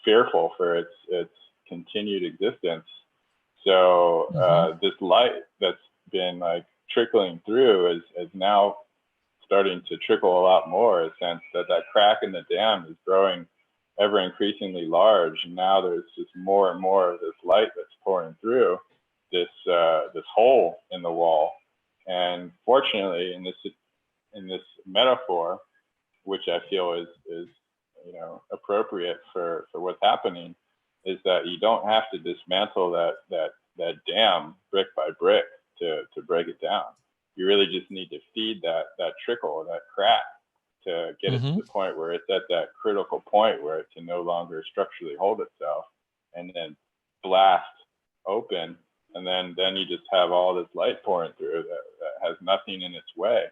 fearful for its continued existence. So this light that's been like trickling through is now starting to trickle a lot more, a sense that crack in the dam is growing ever increasingly large. And now there's just more and more of this light that's pouring through this hole in the wall. And fortunately, in this metaphor, which I feel is you know, appropriate for what's happening, is that you don't have to dismantle that dam brick by brick to break it down. You really just need to feed that trickle, that crack, to get it to the point where it's at that critical point where it can no longer structurally hold itself, and then blast open, and then you just have all this light pouring through that has nothing in its way.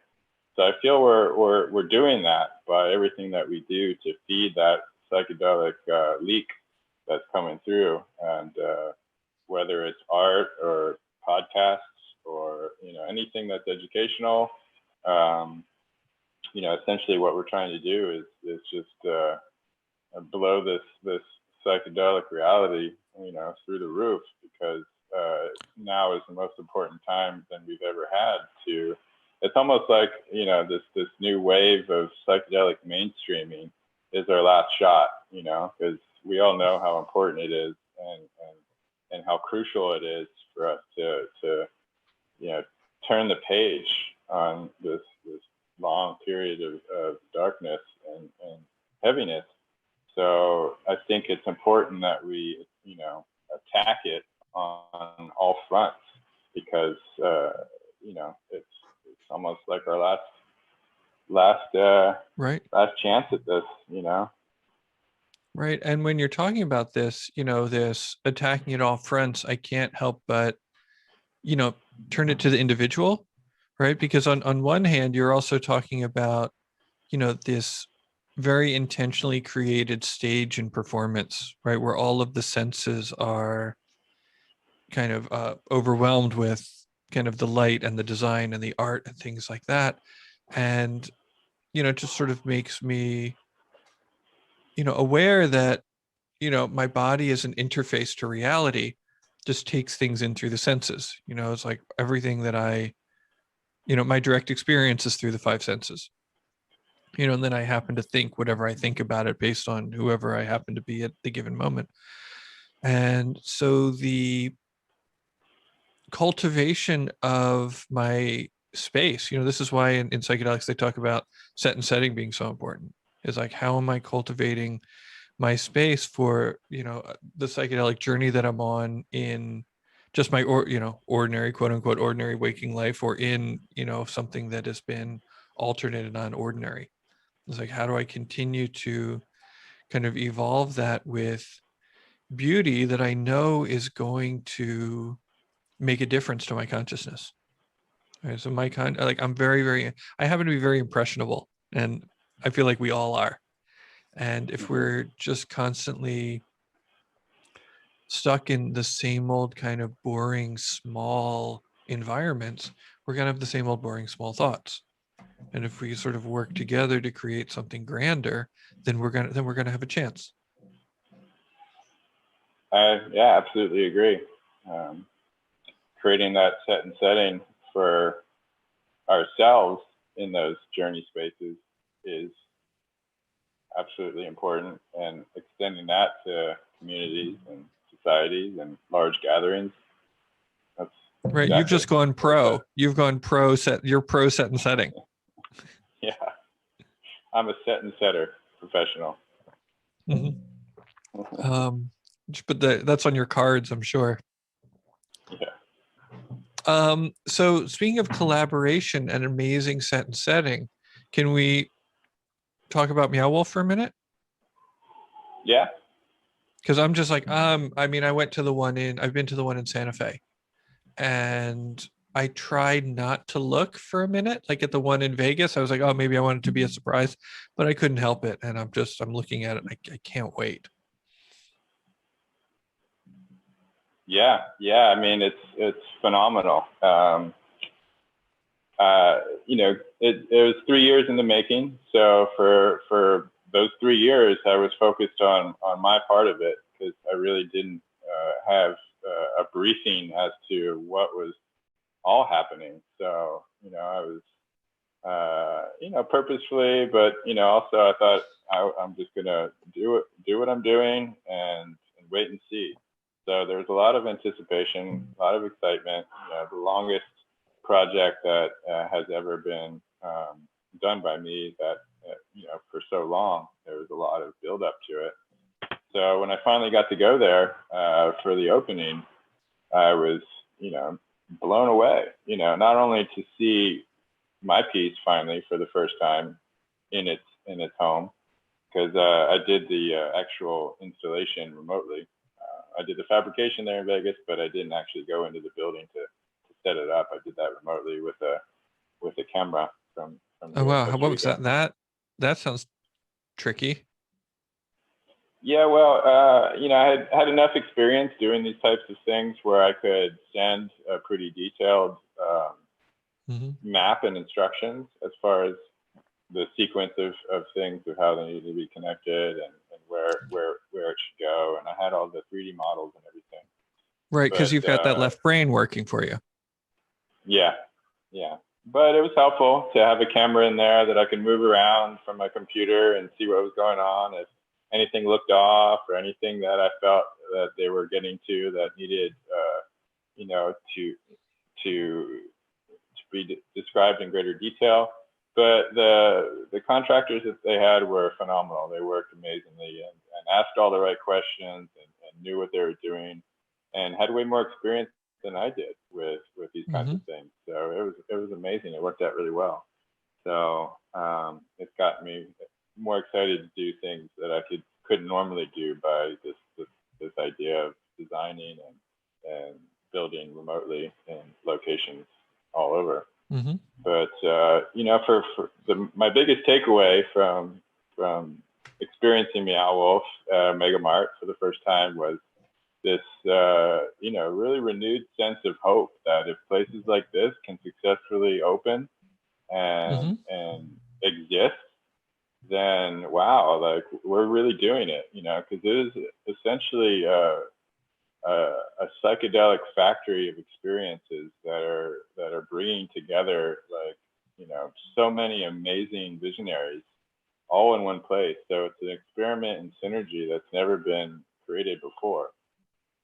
So I feel we're doing that by everything that we do to feed that psychedelic leak that's coming through, and whether it's art or podcasts or, you know, anything that's educational, you know, essentially what we're trying to do is just blow this psychedelic reality, you know, through the roof, because now is the most important time than we've ever had to. It's almost like, you know, this new wave of psychedelic mainstreaming is our last shot, you know, because we all know how important it is and how crucial it is for us to you know, turn the page on this long period of darkness and heaviness. So I think it's important that we, you know, attack it on all fronts, because you know, it's almost like our last chance at this, you know. Right. And when you're talking about this, you know, this attacking at all fronts, I can't help but, you know, turn it to the individual, right? Because on one hand, you're also talking about, you know, this very intentionally created stage and performance, right? Where all of the senses are kind of overwhelmed with kind of the light and the design and the art and things like that. And, you know, it just sort of makes me, you know, aware that, you know, my body as an interface to reality just takes things in through the senses. You know, it's like everything that you know, my direct experience is through the five senses. You know, and then I happen to think whatever I think about it based on whoever I happen to be at the given moment. And so the cultivation of my space, you know, this is why in psychedelics they talk about set and setting being so important. Is like, how am I cultivating my space for, you know, the psychedelic journey that I'm on in just my ordinary, quote unquote, ordinary waking life, or in, you know, something that has been alternate and non-ordinary. It's like, how do I continue to kind of evolve that with beauty that I know is going to make a difference to my consciousness? Right. So I happen to be very impressionable, and I feel like we all are. And if we're just constantly stuck in the same old kind of boring, small environments, we're going to have the same old boring, small thoughts. And if we sort of work together to create something grander, then we're going to have a chance. Yeah, absolutely agree. Creating that set and setting for ourselves in those journey spaces is absolutely important, and extending that to communities and societies and large gatherings. That's right. Exactly. You've just gone pro. You've gone pro set. You're pro set and setting. Yeah, I'm a set and setter professional. But that's on your cards, I'm sure. Yeah. So speaking of collaboration and amazing set and setting, can we talk about Meow Wolf for a minute? Yeah. Because I'm just like, I mean, I've been to the one in Santa Fe, and I tried not to look for a minute, like at the one in Vegas. I was like, oh, maybe I want it to be a surprise, but I couldn't help it. And I'm looking at it. I can't wait. Yeah. Yeah. I mean, it's phenomenal. You know, it was 3 years in the making. So for those 3 years, I was focused on my part of it, because I really didn't have a briefing as to what was all happening. So, you know, I was, you know, purposefully, but, you know, also I thought I'm just going to do what I'm doing and wait and see. So there was a lot of anticipation, a lot of excitement. You know, the longest project that has ever been done by me, that, you know, for so long, there was a lot of build up to it. So when I finally got to go there for the opening, I was, you know, blown away, you know, not only to see my piece finally for the first time in its home, because I did the actual installation remotely. I did the fabrication there in Vegas, but I didn't actually go into the building to set it up. I did that remotely with a camera from Oh here in wow, Costa what was Rica. that sounds tricky. Yeah, well, you know, I had enough experience doing these types of things where I could send a pretty detailed Mm-hmm. map and instructions as far as the sequence of things, of how they need to be connected, and where it should go. And I had all the 3D models and everything. Right, because you've But got that left brain working for you. yeah, yeah. But it was helpful to have a camera in there that I could move around from my computer and see what was going on. If anything looked off, or anything that I felt that they were getting to that needed, you know, to be described in greater detail. But the contractors that they had were phenomenal. They worked amazingly, and asked all the right questions, and knew what they were doing, and had way more experience than I did with these kinds Mm-hmm. of things. So it was amazing. It worked out really well. So it's got me more excited to do things that I couldn't normally do by this idea of designing and building remotely in locations all over. Mm-hmm. But you know, for my biggest takeaway from experiencing Meow Wolf Mega Mart for the first time was this, you know, really renewed sense of hope that if places like this can successfully open Mm-hmm. and exist, then wow, like we're really doing it, you know, because it is essentially a psychedelic factory of experiences that are bringing together, like, you know, so many amazing visionaries all in one place. So it's an experiment in synergy that's never been created before,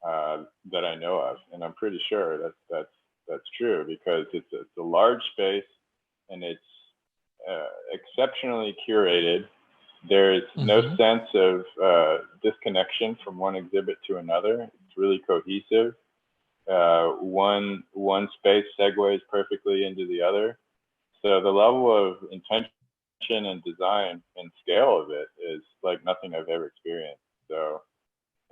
that I know of, and I'm pretty sure that's true, because it's a large space, and it's exceptionally curated. There's no Mm-hmm. sense of disconnection from one exhibit to another. It's really cohesive. One space segues perfectly into the other. So the level of intention and design and scale of it is like nothing I've ever experienced. So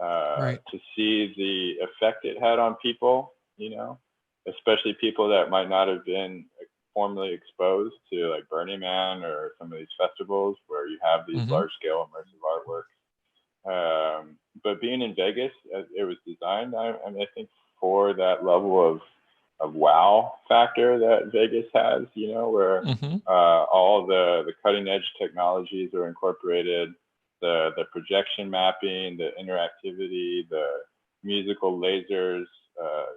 Right. to see the effect it had on people, you know, especially people that might not have been formally exposed to like Burning Man or some of these festivals where you have these Mm-hmm. large scale immersive artworks. But being in Vegas, it was designed, I mean, I think, for that level of wow factor that Vegas has, you know, where Mm-hmm. all the cutting edge technologies are incorporated, the projection mapping, the interactivity, the musical lasers.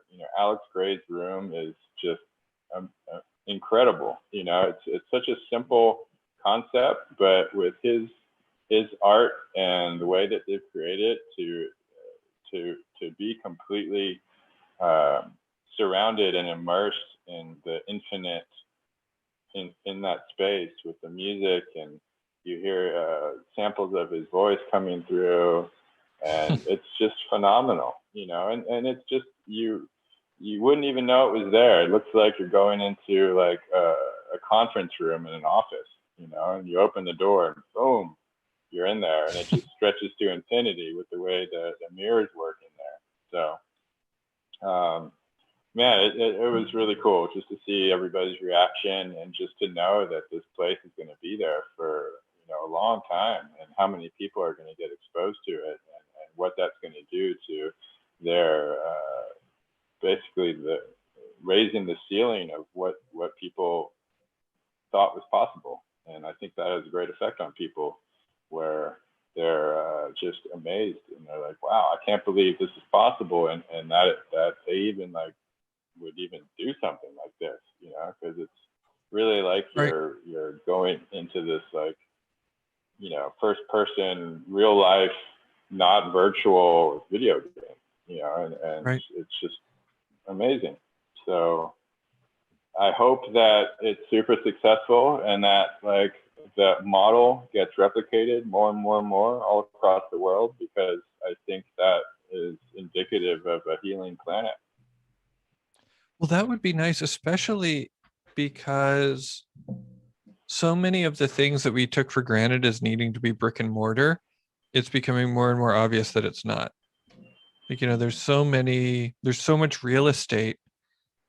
You know, Alex Gray's room is just incredible. You know, it's such a simple concept, but with his art and the way that they've created to be completely surrounded and immersed in the infinite in that space with the music, and you hear samples of his voice coming through, and it's just phenomenal, you know, and it's just you wouldn't even know it was there. It looks like you're going into like a conference room in an office, you know, and you open the door and boom, you're you're in there, and it just stretches to infinity with the way the mirrors work in there. So, man, it was really cool just to see everybody's reaction, and just to know that this place is going to be there for, you know, a long time, and how many people are going to get exposed to it, and what that's going to do to their basically the raising the ceiling of what people thought was possible. And I think that has a great effect on people, where they're just amazed, and they're like, wow, I can't believe this is possible, and that they even like would even do something like this, you know, because it's really like you're going into this, like, you know, first person, real life, not virtual video game, you know, and it's just amazing. So I hope that it's super successful, and that like the model gets replicated more and more and more all across the world, because I think that is indicative of a healing planet. Well, that would be nice, especially because so many of the things that we took for granted as needing to be brick and mortar, it's becoming more and more obvious that it's not. Like, you know, there's so much real estate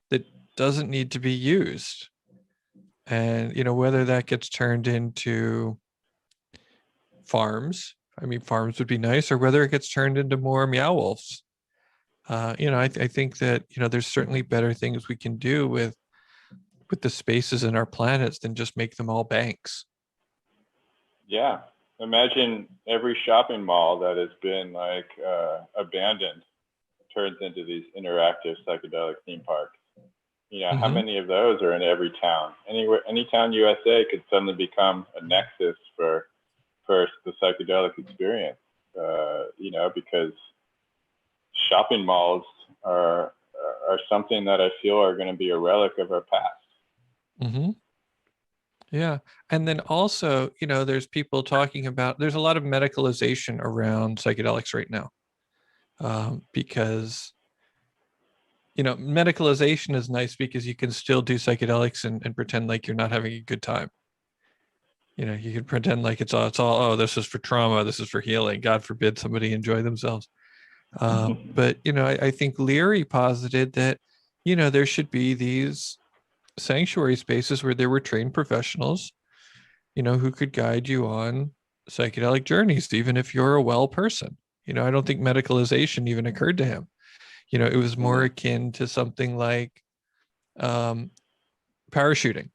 that doesn't need to be used. And, you know, whether that gets turned into farms, I mean, farms would be nice, or whether it gets turned into more meow wolves. You know, I think that, you know, there's certainly better things we can do with the spaces in our planets than just make them all banks. Yeah. Imagine every shopping mall that has been like abandoned turns into these interactive psychedelic theme parks. You know, how many of those are in every town? Any town USA could suddenly become a nexus for the psychedelic experience. You know, because shopping malls are something that I feel are going to be a relic of our past. Yeah. And then also, you know, there's people talking about, there's a lot of medicalization around psychedelics right now, because, you know, medicalization is nice because you can still do psychedelics and pretend like you're not having a good time. You know, you can pretend like it's all, oh, this is for trauma, this is for healing. God forbid somebody enjoy themselves. But, you know, I think Leary posited that, you know, there should be these sanctuary spaces where there were trained professionals, you know, who could guide you on psychedelic journeys, even if you're a well person. You know, I don't think medicalization even occurred to him. You know, it was more akin to something like parachuting,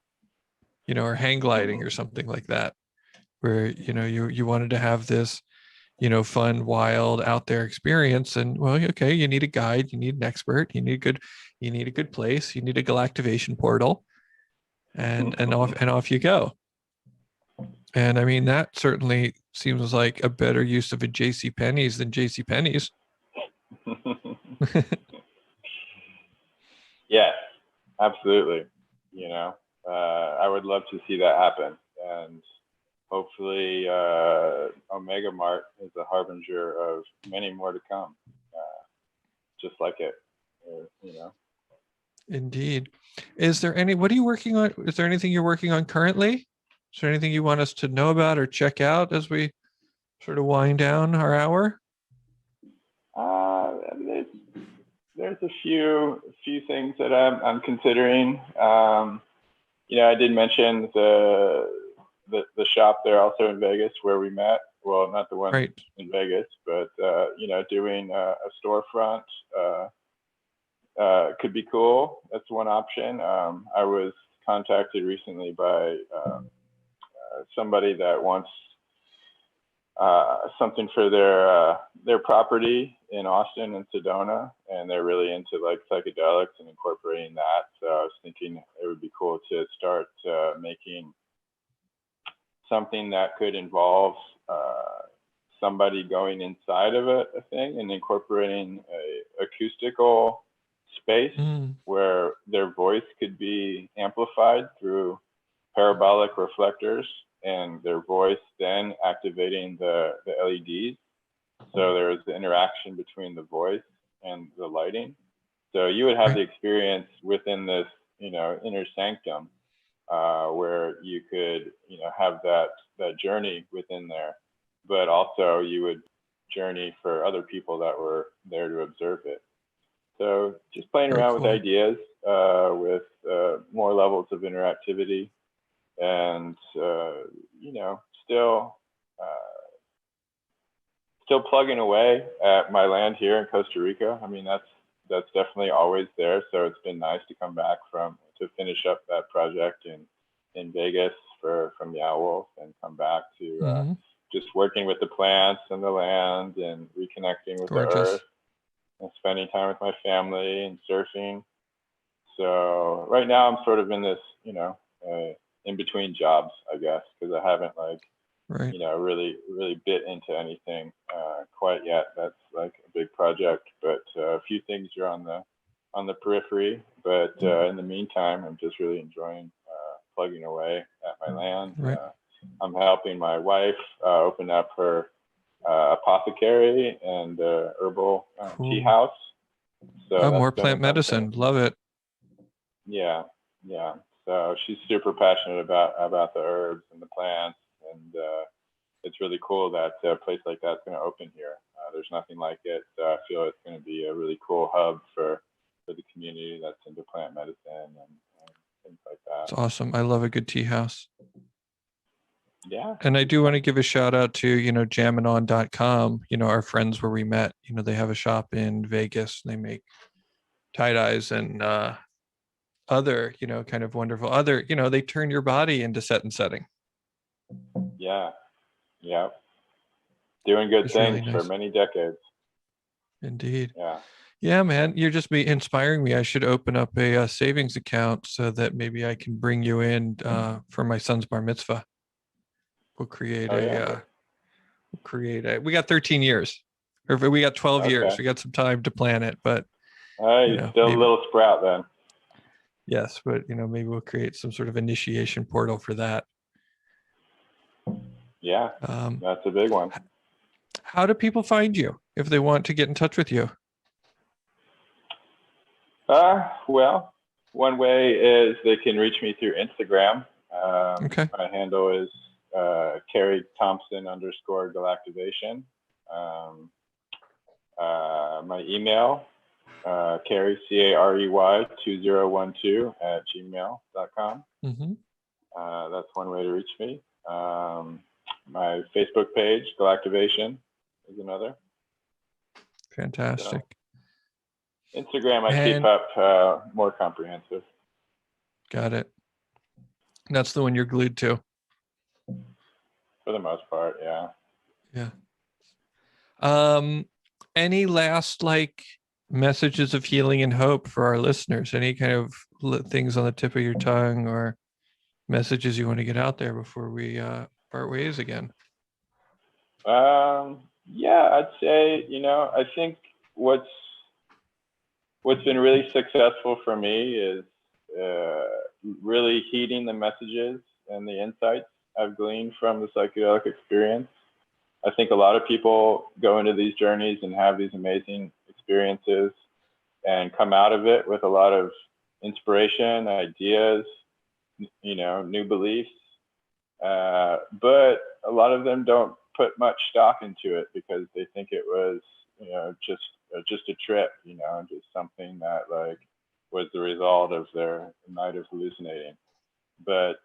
you know, or hang gliding or something like that, where, you know, you wanted to have this, you know, fun, wild, out there experience. And well, okay, you need a guide, you need an expert, you need a good place, you need a galactivation portal, and off you go. And I mean, that certainly seems like a better use of a J.C. Penney's than J.C. Penney's. Yes, absolutely. You know, I would love to see that happen, and hopefully, Omega Mart is a harbinger of many more to come, just like it. You know. Indeed. Is there what are you working on? Is there anything you're working on currently? Is there anything you want us to know about or check out as we sort of wind down our hour? There's a few things that I'm considering. You know, I did mention the shop there also in Vegas where we met. Well, not the one in Vegas, but you know, doing a storefront could be cool. That's one option. I was contacted recently by somebody that wants something for their property in Austin and Sedona, and they're really into like psychedelics and incorporating that. So I was thinking it would be cool to start making something that could involve somebody going inside of a thing and incorporating a acoustical space where their voice could be amplified through parabolic reflectors, and their voice then activating the LEDs. So there was the interaction between the voice and the lighting. So you would have the experience within this, you know, inner sanctum, where you could, you know, have that journey within there. but also you would journey for other people that were there to observe it. So just playing Very around with cool. ideas, with more levels of interactivity, and you know, still plugging away at my land here in Costa Rica. I mean, that's definitely always there. So it's been nice to come back to finish up that project in Vegas from the Owl Wolf, and come back to just working with the plants and the land and reconnecting with Gorgeous. the earth, and spending time with my family and surfing. So right now I'm sort of in this, you know, in between jobs, I guess, because I haven't Right. you know, really bit into anything quite yet. That's like a big project, but a few things are on the periphery. But in the meantime, I'm just really enjoying plugging away at my land. Right. I'm helping my wife open up her apothecary and herbal tea house. So Oh, that's more been a plant fun medicine. thing. Love it. Yeah. So she's super passionate about the herbs and the plants, and it's really cool that a place like that's going to open here. There's nothing like it. So I feel it's going to be a really cool hub for the community that's into plant medicine and things like that. It's awesome. I love a good tea house. Yeah. And I do want to give a shout out to, you know, jamminon.com, you know, our friends where we met. You know, they have a shop in Vegas, and they make tie-dyes and other, you know, kind of wonderful other, you know, they turn your body into set and setting. Yeah. Doing good It's things really for nice. many decades. Indeed. Yeah. Yeah, man, you're just inspiring me. I should open up a savings account so that maybe I can bring you in for my son's bar mitzvah. We'll create we got 13 years, or we got 12 years. Okay. We got some time to plan it, but you You're know, still maybe, a little sprout then. yes, but you know, maybe we'll create some sort of initiation portal for that. Yeah, that's a big one. How do people find you if they want to get in touch with you? Well, one way is they can reach me through Instagram. Okay. My handle is Carey Thompson _ galactivation. My email, Carey, Carey 2012 @gmail.com. That's one way to reach me. My Facebook page, Galactivation, is another. Fantastic. So, Instagram, I keep up more comprehensive. Got it. That's the one you're glued to. For the most part, yeah. Yeah. Any last messages of healing and hope for our listeners? Any kind of things on the tip of your tongue or messages you want to get out there before we part ways again? Yeah, I'd say, you know, I think what's been really successful for me is really heeding the messages and the insights I've gleaned from the psychedelic experience. I think a lot of people go into these journeys and have these amazing experiences and come out of it with a lot of inspiration, ideas, you know, new beliefs. But a lot of them don't put much stock into it because they think it was, you know, just a trip, you know, just something that was the result of their night of hallucinating. But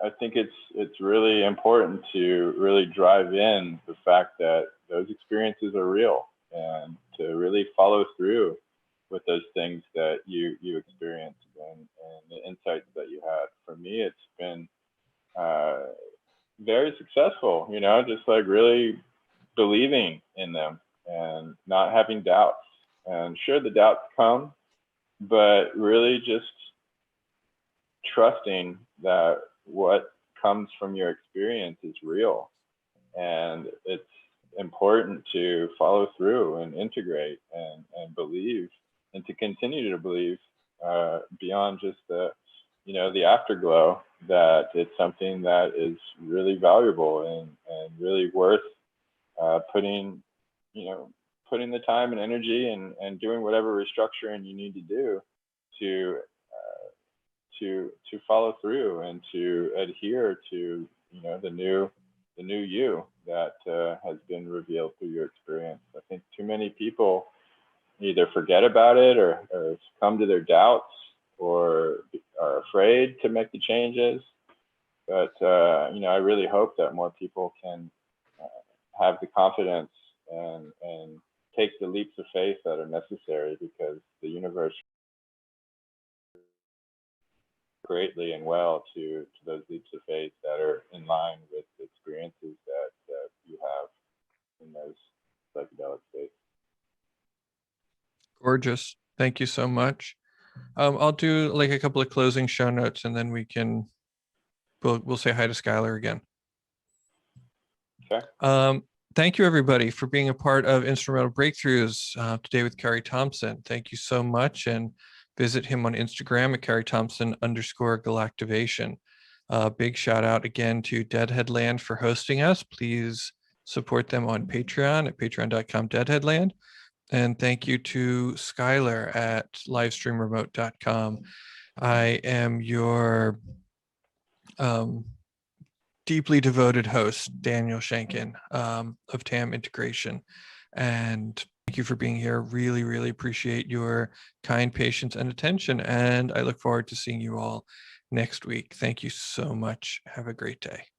I think it's really important to really drive in the fact that those experiences are real, and to really follow through with those things that you experienced and the insights that you had. For me, it's been very successful, you know, just really believing in them and not having doubts. And sure, the doubts come, but really just trusting that what comes from your experience is real. And it's important to follow through and integrate and believe, and to continue to believe beyond just the afterglow, that it's something that is really valuable and really worth putting the time and energy and doing whatever restructuring you need to do to follow through and to adhere to the new you. that has been revealed through your experience. I think too many people either forget about it or succumb to their doubts or are afraid to make the changes. But, I really hope that more people can have the confidence and take the leaps of faith that are necessary, because the universe greatly and well to those leaps of faith that are in line with the experiences that you have in those psychedelic states. Gorgeous. Thank you so much. I'll do like a couple of closing show notes, and then we'll say hi to Skylar again. Okay. Thank you, everybody, for being a part of Instrumental Breakthroughs today with Carrie Thompson. Thank you so much, and visit him on Instagram at CarrieThompson_galactivation. Big shout out again to Deadheadland for hosting us. Please support them on Patreon at patreon.com/deadheadland. And thank you to Skylar at livestreamremote.com. I am your deeply devoted host, Daniel Shankin of Tam Integration. And thank you for being here. Really, really appreciate your kind patience and attention. And I look forward to seeing you all next week. Thank you so much. Have a great day.